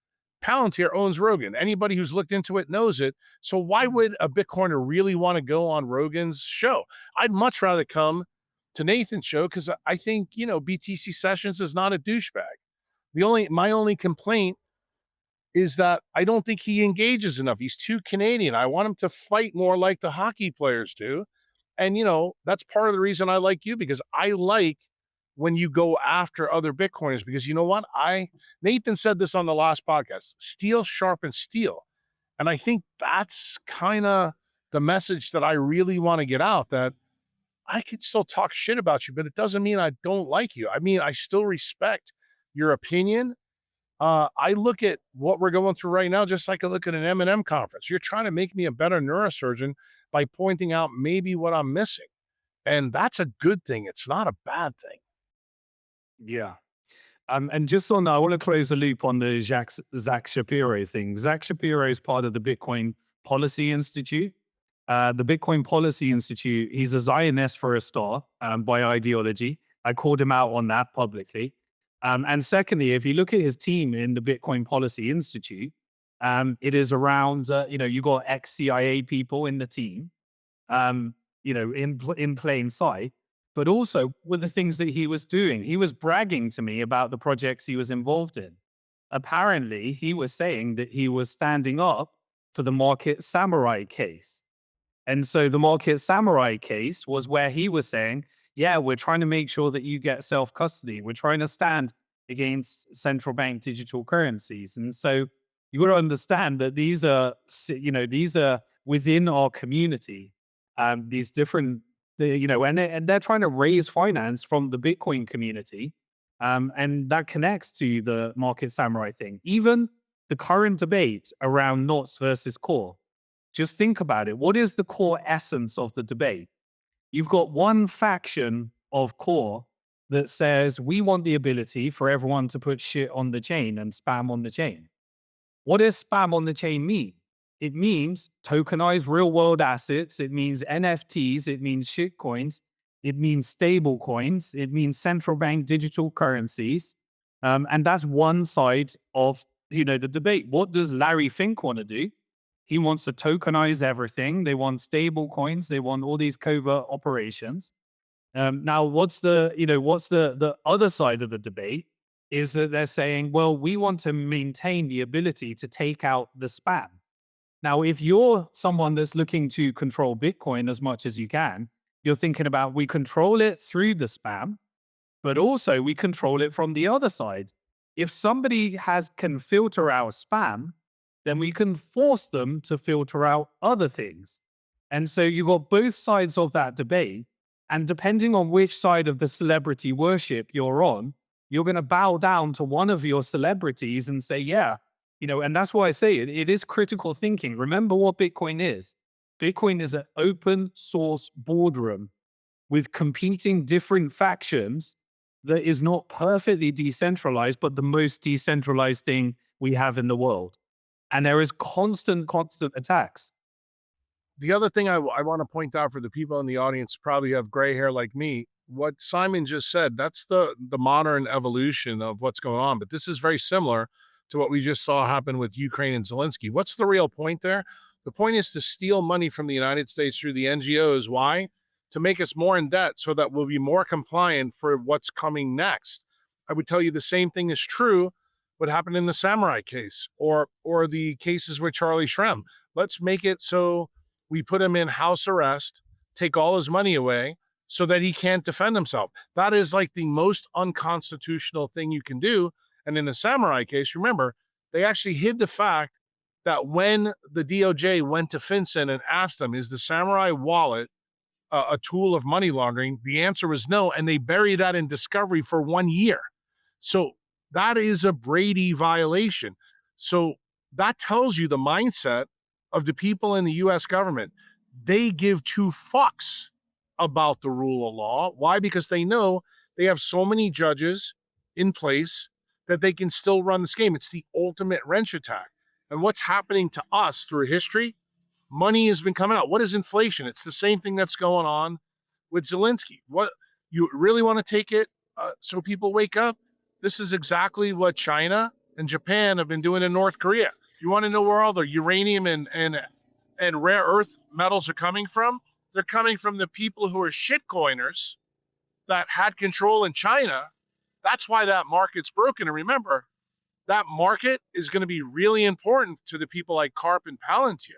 [SPEAKER 1] Palantir owns Rogan. Anybody who's looked into it knows it. So why would a Bitcoiner really want to go on Rogan's show? I'd much rather come to Nathan's show, because I think, BTC Sessions is not a douchebag. My only complaint is that I don't think he engages enough. He's too Canadian. I want him to fight more like the hockey players do. And, that's part of the reason I like you, because I like when you go after other Bitcoiners, because you know what? Nathan said this on the last podcast, steel sharpens steel. And I think that's kind of the message that I really want to get out, that I could still talk shit about you, but it doesn't mean I don't like you. I mean, I still respect your opinion. I look at what we're going through right now just like I look at an M&M conference. You're trying to make me a better neurosurgeon by pointing out maybe what I'm missing. And that's a good thing. It's not a bad thing.
[SPEAKER 2] Yeah. And just on that, I want to close the loop on the Zach Shapiro thing. Zach Shapiro is part of the Bitcoin Policy Institute. The Bitcoin Policy Institute, he's a Zionist for a start, by ideology. I called him out on that publicly. And secondly, if you look at his team in the Bitcoin Policy Institute, it is around, you got ex-CIA people in the team, in plain sight. But also with the things that he was doing, he was bragging to me about the projects he was involved in. Apparently, he was saying that he was standing up for the Market Samurai case. And so the Market Samurai case was where he was saying, yeah, we're trying to make sure that you get self-custody. We're trying to stand against central bank digital currencies. And so you got to understand that these are within our community, these different, and they're trying to raise finance from the Bitcoin community. And that connects to the Market Samurai thing. Even the current debate around NOTs versus core. Just think about it. What is the core essence of the debate? You've got one faction of core that says we want the ability for everyone to put shit on the chain and spam on the chain. What does spam on the chain mean? It means tokenized real world assets. It means NFTs. It means shitcoins. It means stable coins. It means central bank digital currencies. And that's one side of the debate. What does Larry Fink want to do? He wants to tokenize everything. They want stable coins. They want all these covert operations. Now, what's the other side of the debate is that they're saying, well, we want to maintain the ability to take out the spam. Now, if you're someone that's looking to control Bitcoin as much as you can, you're thinking about we control it through the spam, but also we control it from the other side. If somebody can filter out spam, then we can force them to filter out other things. And so you've got both sides of that debate. And depending on which side of the celebrity worship you're on, you're going to bow down to one of your celebrities and say, yeah, and that's why I say it is critical thinking. Remember what Bitcoin is. Bitcoin is an open source boardroom with competing different factions that is not perfectly decentralized, but the most decentralized thing we have in the world. And there is constant attacks.
[SPEAKER 1] The other thing I want to point out for the people in the audience probably have gray hair like me, what Simon just said, that's the modern evolution of what's going on. But this is very similar to what we just saw happen with Ukraine and Zelensky. What's the real point there? The point is to steal money from the United States through the NGOs. Why? To make us more in debt so that we'll be more compliant for what's coming next. I would tell you the same thing is true what happened in the Samurai case or the cases with Charlie Shrem. Let's make it so we put him in house arrest, take all his money away so that he can't defend himself. That is like the most unconstitutional thing you can do. And in the Samurai case, remember, they actually hid the fact that when the DOJ went to FinCEN and asked them, is the Samourai Wallet a tool of money laundering? The answer was no. And they buried that in discovery for 1 year. So that is a Brady violation. So that tells you the mindset of the people in the U.S. government. They give two fucks about the rule of law. Why? Because they know they have so many judges in place that they can still run this game. It's the ultimate wrench attack. And what's happening to us through history? Money has been coming out. What is inflation? It's the same thing that's going on with Zelensky. What you really want to take it so people wake up? This is exactly what China and Japan have been doing in North Korea. You want to know where all the uranium and rare earth metals are coming from? They're coming from the people who are shitcoiners that had control in China. That's why that market's broken. And remember, that market is going to be really important to the people like Karp and Palantir.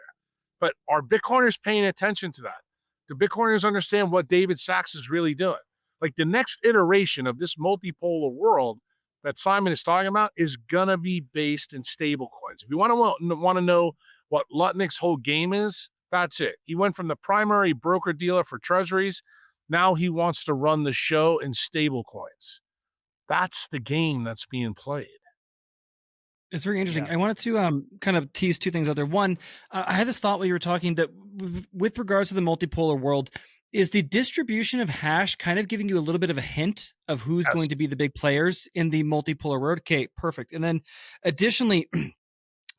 [SPEAKER 1] But are Bitcoiners paying attention to that? Do Bitcoiners understand what David Sachs is really doing? Like the next iteration of this multipolar world that Simon is talking about is going to be based in stable coins. If you want to know what Lutnick's whole game is, that's it. He went from the primary broker-dealer for treasuries. Now he wants to run the show in stable coins. That's the game that's being played.
[SPEAKER 3] It's very interesting.
[SPEAKER 2] Yeah.
[SPEAKER 3] I wanted to kind of tease two things out there. One, I had this thought while you were talking that with regards to the multipolar world, Is the distribution of hash kind of giving you a little bit of a hint of who's
[SPEAKER 1] Yes.
[SPEAKER 3] going to be the big players in the multipolar world? Okay, perfect. And then additionally,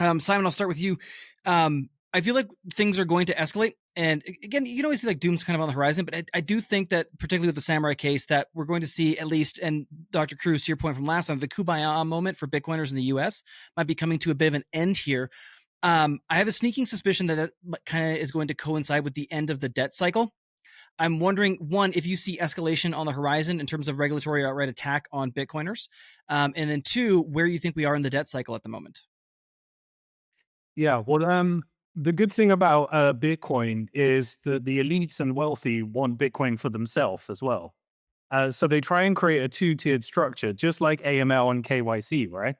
[SPEAKER 3] Simon, I'll start with you. I feel like things are going to escalate. And again, you can always see like doom's kind of on the horizon, but I do think that particularly with the Samourai case that we're going to see at least, and Dr. Kruse, to your point from last time, the kumbaya moment for Bitcoiners in the US might be coming to a bit of an end here. I have a sneaking suspicion that it kind of is going to coincide with the end of the debt cycle. I'm wondering, one, if you see escalation on the horizon in terms of regulatory outright attack on Bitcoiners, and then two, where you think we are in the debt cycle at the moment.
[SPEAKER 2] Yeah, well, the good thing about Bitcoin is that the elites and wealthy want Bitcoin for themselves as well. So they try and create a two-tiered structure, just like AML and KYC, right?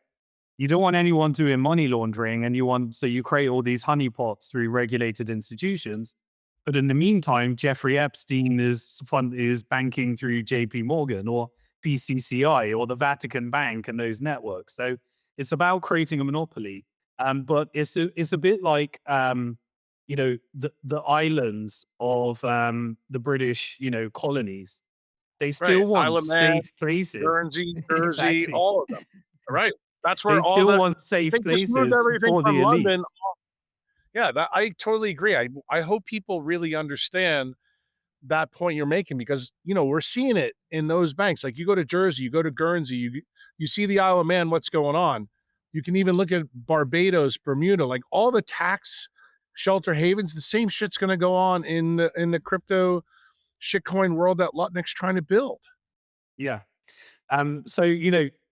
[SPEAKER 2] You don't want anyone doing money laundering, and so you create all these honeypots through regulated institutions. But in the meantime, Jeffrey Epstein is banking through JP Morgan or BCCI or the Vatican Bank and those networks. So it's about creating a monopoly. But it's a bit like the islands of the British colonies. They still
[SPEAKER 1] Right.
[SPEAKER 2] want
[SPEAKER 1] Isle of Man,
[SPEAKER 2] safe places.
[SPEAKER 1] Guernsey, Jersey,
[SPEAKER 2] Exactly.
[SPEAKER 1] all of them. Right. That's where
[SPEAKER 2] They
[SPEAKER 1] all
[SPEAKER 2] still
[SPEAKER 1] the
[SPEAKER 2] want safe
[SPEAKER 1] think just moved
[SPEAKER 2] places
[SPEAKER 1] everything
[SPEAKER 2] for the
[SPEAKER 1] from London.
[SPEAKER 2] elites.
[SPEAKER 1] Yeah, I totally agree. I hope people really understand that point you're making, because we're seeing it in those banks. Like you go to Jersey, you go to Guernsey, you see the Isle of Man, what's going on. You can even look at Barbados, Bermuda, like all the tax shelter havens. The same shit's going to go on in the crypto shitcoin world that Lutnick's trying to build.
[SPEAKER 2] Yeah. So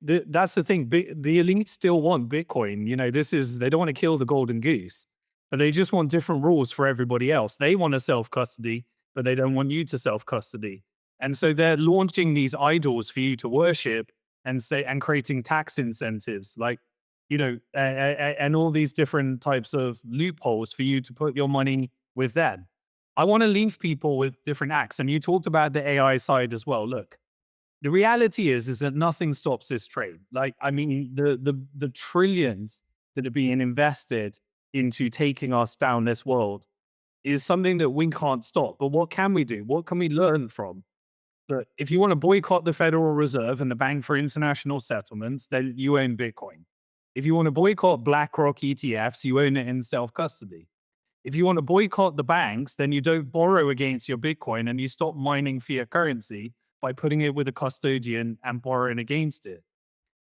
[SPEAKER 2] that's the thing. The elites still want Bitcoin. They don't want to kill the golden goose, but they just want different rules for everybody else. They want to self-custody, but they don't want you to self-custody. And so they're launching these idols for you to worship and creating tax incentives, like, and all these different types of loopholes for you to put your money with them. I want to leave people with different acts. And you talked about the AI side as well. Look, the reality is that nothing stops this trade. Like, I mean, the trillions that are being invested into taking us down this world is something that we can't stop. But what can we do? What can we learn from? But if you want to boycott the Federal Reserve and the Bank for International Settlements, then you own Bitcoin. If you want to boycott BlackRock ETFs, you own it in self-custody. If you want to boycott the banks, then you don't borrow against your Bitcoin and you stop mining fiat currency by putting it with a custodian and borrowing against it.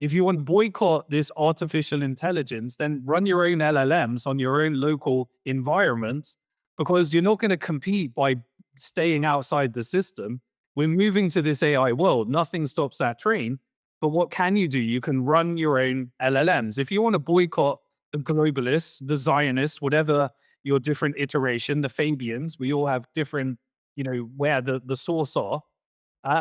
[SPEAKER 2] If you want to boycott this artificial intelligence, then run your own LLMs on your own local environments, because you're not going to compete by staying outside the system. We're moving to this AI world. Nothing stops that train. But what can you do? You can run your own LLMs. If you want to boycott the globalists, the Zionists, whatever your different iteration, the Fabians, we all have different, where the source are.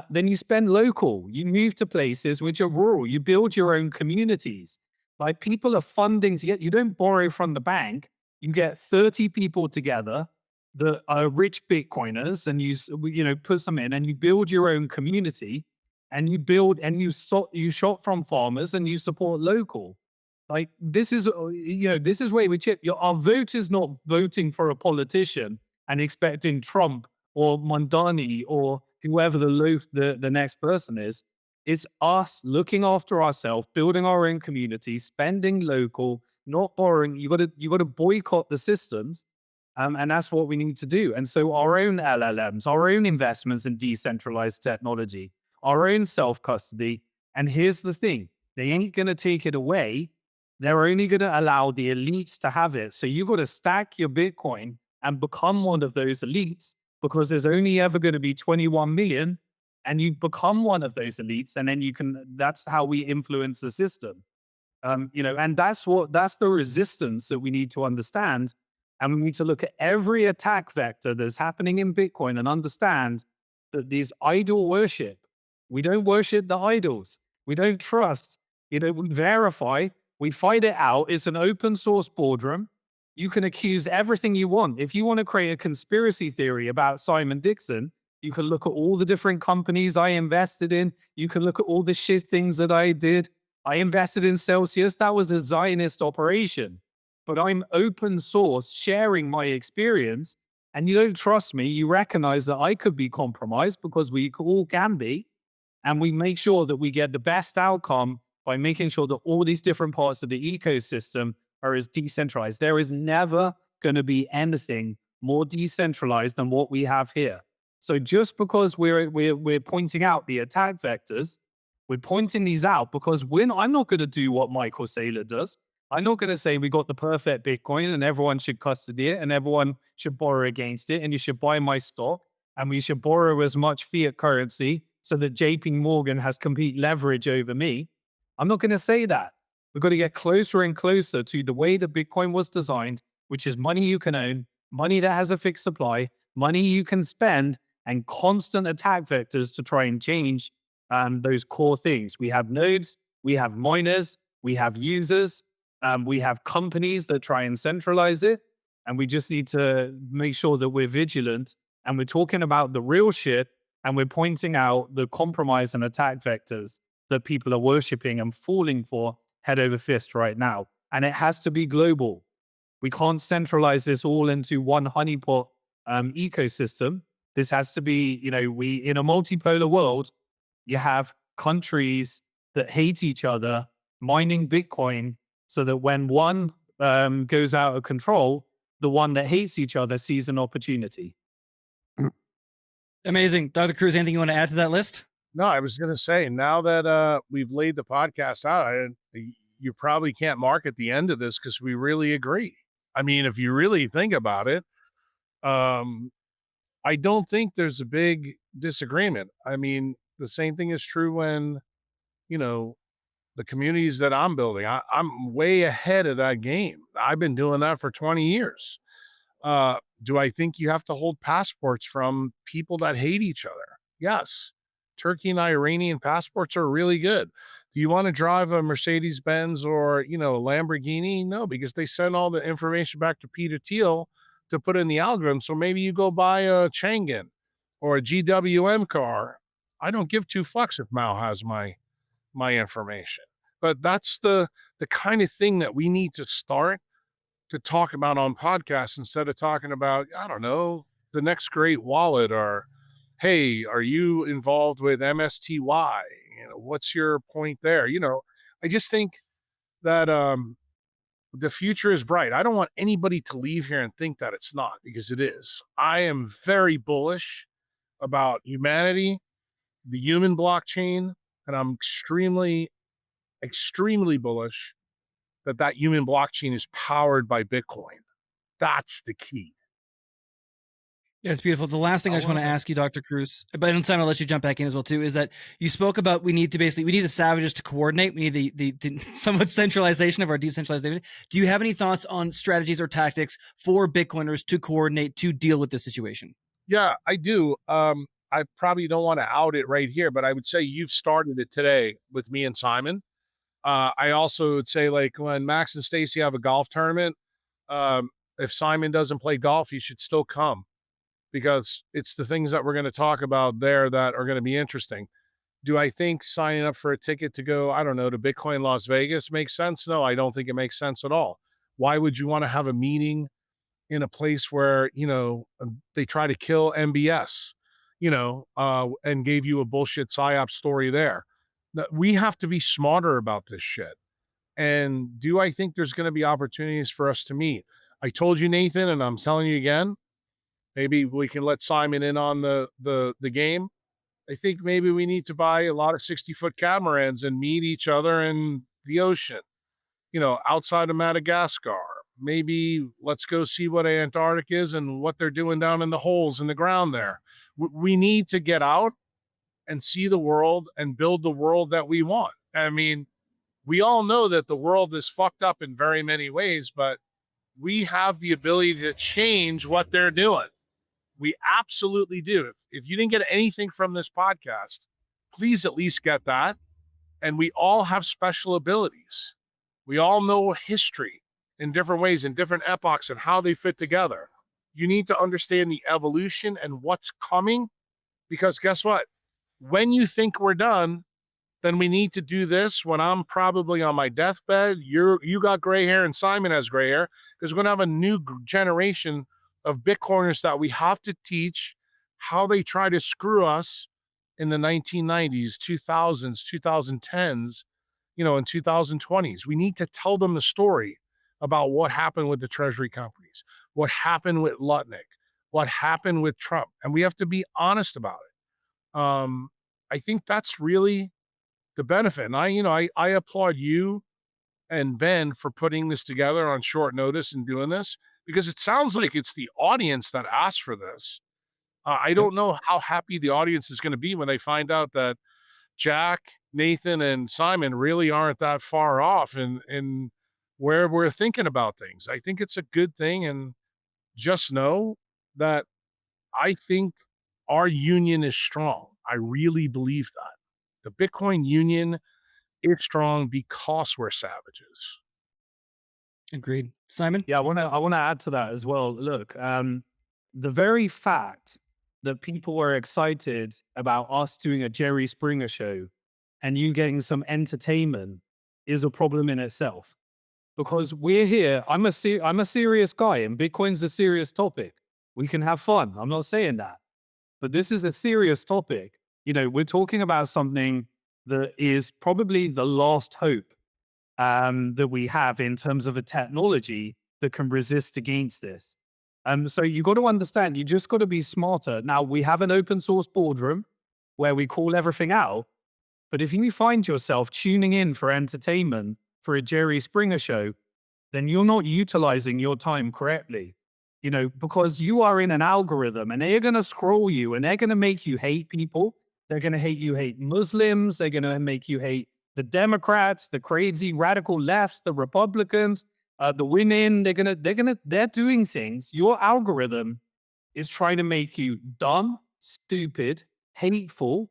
[SPEAKER 2] Then you spend local. You move to places which are rural. You build your own communities. Like, people are funding to get. You don't borrow from the bank. You get 30 people together that are rich Bitcoiners, and you put some in, and you build your own community, and you shop from farmers, and you support local. Like, this is where we chip. Our vote is not voting for a politician and expecting Trump or Mondani or whoever the next person is. It's us looking after ourselves, building our own community, spending local, not borrowing. You got to boycott the systems, and that's what we need to do. And so our own LLMs, our own investments in decentralized technology, our own self-custody. And here's the thing: they ain't going to take it away. They're only going to allow the elites to have it. So you got to stack your Bitcoin and become one of those elites, because there's only ever going to be 21 million, and you become one of those elites, and then that's how we influence the system. And that's the resistance that we need to understand. And we need to look at every attack vector that's happening in Bitcoin and understand that these idol worship, we don't worship the idols. We don't trust, we verify, we fight it out. It's an open source boardroom. You can accuse everything you want. If you want to create a conspiracy theory about Simon Dixon, you can look at all the different companies I invested in. You can look at all the shit things that I did. I invested in Celsius. That was a Zionist operation. But I'm open source, sharing my experience. and you don't trust me, you recognize that I could be compromised, because we all can be. And we make sure that we get the best outcome by making sure that all these different parts of the ecosystem are as decentralized. There is never going to be anything more decentralized than what we have here. So just because we're pointing out the attack vectors, we're pointing these out because I'm not going to do what Michael Saylor does. I'm not going to say we got the perfect Bitcoin and everyone should custody it and everyone should borrow against it and you should buy my stock and we should borrow as much fiat currency so that JP Morgan has complete leverage over me. I'm not going to say that. We've got to get closer and closer to the way that Bitcoin was designed, which is money you can own, money that has a fixed supply, money you can spend, and constant attack vectors to try and change those core things. We have nodes, we have miners, we have users, we have companies that try and centralize it. And we just need to make sure that we're vigilant and we're talking about the real shit and we're pointing out the compromise and attack vectors that people are worshipping and falling for head over fist right now. And it has to be global. We can't centralize this all into one honeypot ecosystem. This has to be, in a multipolar world, you have countries that hate each other mining Bitcoin so that when one goes out of control, the one that hates each other sees an opportunity.
[SPEAKER 3] Amazing. Dr. Kruse, anything you want to add to that list?
[SPEAKER 1] No, I was going to say, now that we've laid the podcast out, you probably can't market the end of this because we really agree. I mean, if you really think about it, I don't think there's a big disagreement. I mean, the same thing is true when, the communities that I'm building, I'm way ahead of that game. I've been doing that for 20 years. Do I think you have to hold passports from people that hate each other? Yes. Turkey and Iranian passports are really good. Do you want to drive a Mercedes-Benz or, a Lamborghini? No, because they send all the information back to Peter Thiel to put in the algorithm. So maybe you go buy a Changan or a GWM car. I don't give two fucks if Mao has my information. But that's the kind of thing that we need to start to talk about on podcasts instead of talking about, I don't know, the next great wallet or, hey, are you involved with MSTY? What's your point there? I just think that the future is bright. I don't want anybody to leave here and think that it's not, because it is. I am very bullish about humanity, the human blockchain, and I'm extremely, extremely bullish that human blockchain is powered by Bitcoin. That's the key.
[SPEAKER 3] Yeah, it's beautiful. The last thing I just want to ask you, Dr. Kruse, but in time I'll let you jump back in as well too, is that you spoke about we need the savages to coordinate. We need the somewhat centralization of our decentralized data. Do you have any thoughts on strategies or tactics for Bitcoiners to coordinate to deal with this situation?
[SPEAKER 1] Yeah, I do. I probably don't want to out it right here, but I would say you've started it today with me and Simon. I also would say, like, when Max and Stacy have a golf tournament, if Simon doesn't play golf, he should still come, because it's the things that we're going to talk about there that are going to be interesting. Do I think signing up for a ticket to go, I don't know, to Bitcoin Las Vegas makes sense? No, I don't think it makes sense at all. Why would you want to have a meeting in a place where, they try to kill MBS, and gave you a bullshit PSYOP story there? We have to be smarter about this shit. And do I think there's going to be opportunities for us to meet? I told you, Nathan, and I'm telling you again, maybe we can let Simon in on the game. I think maybe we need to buy a lot of 60-foot catamarans and meet each other in the ocean, outside of Madagascar. Maybe let's go see what Antarctic is and what they're doing down in the holes in the ground there. We need to get out and see the world and build the world that we want. I mean, we all know that the world is fucked up in very many ways, but we have the ability to change what they're doing. We absolutely do. If you didn't get anything from this podcast, please at least get that. And we all have special abilities. We all know history in different ways, in different epochs, and how they fit together. You need to understand the evolution and what's coming, because guess what? When you think we're done, then we need to do this when I'm probably on my deathbed. You got gray hair and Simon has gray hair, because we're going to have a new generation of Bitcoiners that we have to teach how they try to screw us in the 1990s, 2000s, 2010s, and 2020s. We need to tell them the story about what happened with the treasury companies, what happened with Lutnick, what happened with Trump, and we have to be honest about it. I think that's really the benefit. And I applaud you and Ben for putting this together on short notice and doing this, because it sounds like it's the audience that asked for this. I don't know how happy the audience is going to be when they find out that Jack, Nathan, and Simon really aren't that far off in where we're thinking about things. I think it's a good thing. And just know that I think our union is strong. I really believe that. The Bitcoin union is strong because we're savages.
[SPEAKER 3] Agreed. Simon?
[SPEAKER 2] Yeah, I want to add to that as well. Look, the very fact that people were excited about us doing a Jerry Springer show and you getting some entertainment is a problem in itself. Because we're here, I'm a serious guy, and Bitcoin's a serious topic. We can have fun. I'm not saying that. But this is a serious topic. We're talking about something that is probably the last hope that we have in terms of a technology that can resist against this. So you got to understand, you just got to be smarter. Now, we have an open source boardroom where we call everything out. But if you find yourself tuning in for entertainment for a Jerry Springer show, then you're not utilizing your time correctly. Because you are in an algorithm and they're going to scroll you and they're going to make you hate people. They're going to hate Muslims. They're going to make you hate the Democrats, the crazy radical lefts, the Republicans, the women. They're doing things. Your algorithm is trying to make you dumb, stupid, hateful,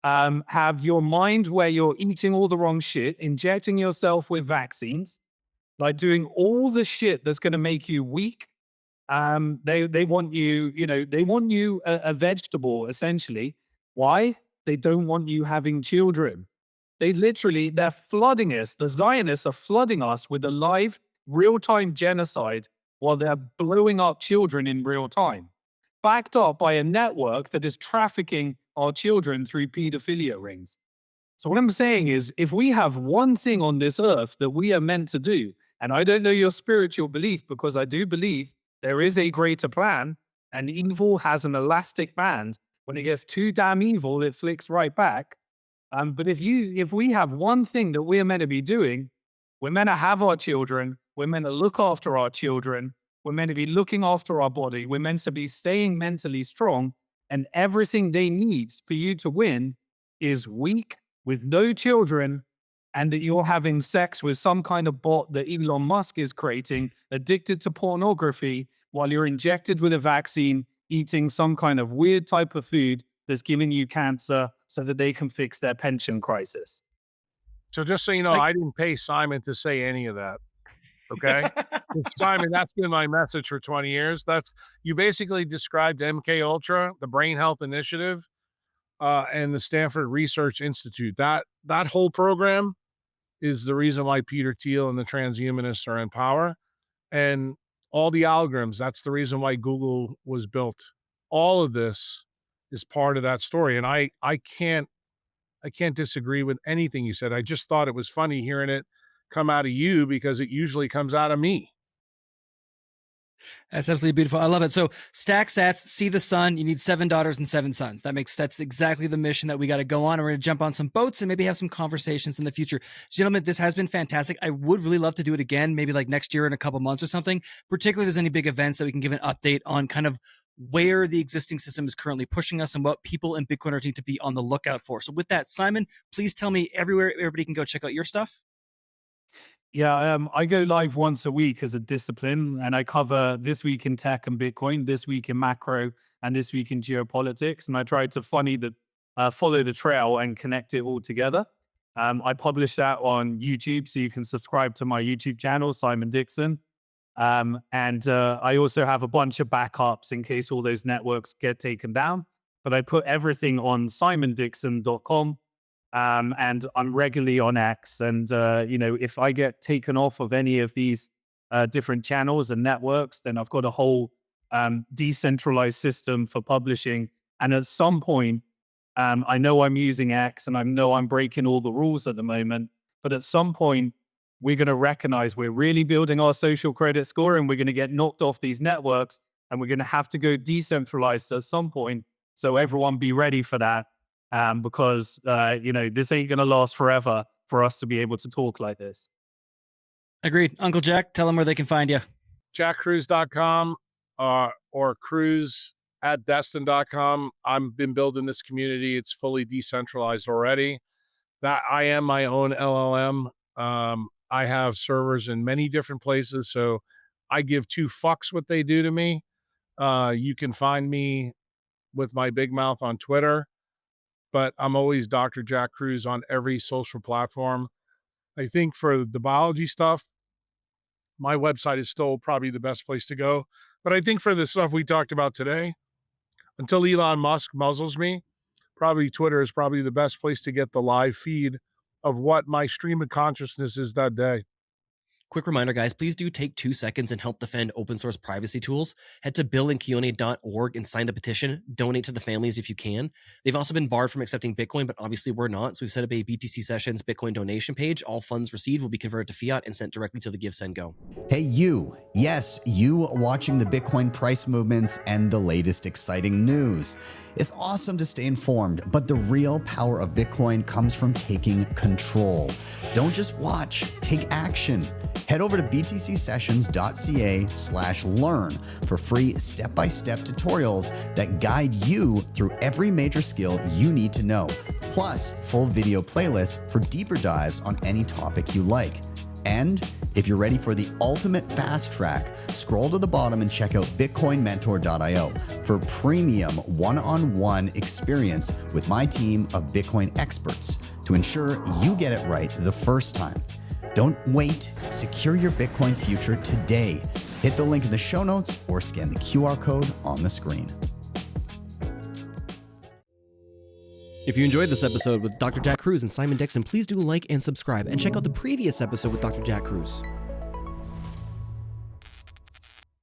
[SPEAKER 2] have your mind where you're eating all the wrong shit, injecting yourself with vaccines, like doing all the shit that's going to make you weak. They want you, they want you a vegetable, essentially. Why? They don't want you having children. They're flooding us. The Zionists are flooding us with a live, real-time genocide while they're blowing up children in real time, backed up by a network that is trafficking our children through pedophilia rings. So what I'm saying is, if we have one thing on this earth that we are meant to do, and I don't know your spiritual belief, because I do believe there is a greater plan, and evil has an elastic band. When it gets too damn evil, it flicks right back. But if we have one thing that we're meant to be doing, we're meant to have our children, we're meant to look after our children, we're meant to be looking after our body, we're meant to be staying mentally strong, and everything they need for you to win is weak, with no children, and that you're having sex with some kind of bot that Elon Musk is creating, addicted to pornography, while you're injected with a vaccine, eating some kind of weird type of food that's giving you cancer so that they can fix their pension crisis.
[SPEAKER 1] So just so you know, I didn't pay Simon to say any of that. Okay? Simon, that's been my message for 20 years. You basically described MK Ultra, the Brain Health Initiative, and the Stanford Research Institute. That whole program is the reason why Peter Thiel and the transhumanists are in power. And all the algorithms, that's the reason why Google was built. All of this is part of that story. And I can't disagree with anything you said. I just thought it was funny hearing it come out of you, because it usually comes out of me.
[SPEAKER 3] That's absolutely beautiful. I love it. So stack sats, see the sun. You need 7 daughters and 7 sons. That's exactly the mission that we got to go on. We're going to jump on some boats and maybe have some conversations in the future. Gentlemen, this has been fantastic. I would really love to do it again, maybe like next year in a couple months or something, particularly if there's any big events that we can give an update on kind of where the existing system is currently pushing us and what people in Bitcoiners need to be on the lookout for. So with that, Simon, please tell me everywhere everybody can go check out your stuff.
[SPEAKER 2] Yeah, I go live once a week as a discipline, and I cover This Week in Tech and Bitcoin, This Week in Macro, and This Week in Geopolitics. And I try to follow the trail and connect it all together. I publish that on YouTube, so you can subscribe to my YouTube channel, Simon Dixon. And I also have a bunch of backups in case all those networks get taken down. But I put everything on simondixon.com. And I'm regularly on X. And, if I get taken off of any of these different channels and networks, then I've got a whole decentralized system for publishing. And at some point, I know I'm using X and I know I'm breaking all the rules at the moment, but at some point, we're going to recognize we're really building our social credit score and we're going to get knocked off these networks and we're going to have to go decentralized at some point. So everyone be ready for that because, this ain't going to last forever for us to be able to talk like this.
[SPEAKER 3] Agreed. Uncle Jack, tell them where they can find you.
[SPEAKER 1] JackKruse.com or Kruse@Destin.com. I've been building this community. It's fully decentralized already. That I am my own LLM. I have servers in many different places, so I give two fucks what they do to me. You can find me with my big mouth on Twitter, but I'm always Dr. Jack Kruse on every social platform. I think for the biology stuff, my website is still probably the best place to go. But I think for the stuff we talked about today, until Elon Musk muzzles me, probably Twitter is probably the best place to get the live feed of what my stream of consciousness is that day.
[SPEAKER 6] Quick reminder, guys, please do take 2 seconds and help defend open source privacy tools. Head to billandkeonne.org and sign the petition. Donate to the families if you can. They've also been barred from accepting Bitcoin, but obviously we're not. So we've set up a BTC Sessions Bitcoin donation page. All funds received will be converted to fiat and sent directly to the Give, Send, Go.
[SPEAKER 7] Hey, you. Yes, you watching the Bitcoin price movements and the latest exciting news. It's awesome to stay informed, but the real power of Bitcoin comes from taking control. Don't just watch, take action. Head over to btcsessions.ca/learn for free step-by-step tutorials that guide you through every major skill you need to know, plus full video playlists for deeper dives on any topic you like. And if you're ready for the ultimate fast track, scroll to the bottom and check out bitcoinmentor.io for premium one-on-one experience with my team of Bitcoin experts to ensure you get it right the first time. Don't wait. Secure your Bitcoin future today. Hit the link in the show notes or scan the QR code on the screen.
[SPEAKER 6] If you enjoyed this episode with Dr. Jack Kruse and Simon Dixon, please do like and subscribe and check out the previous episode with Dr. Jack Kruse.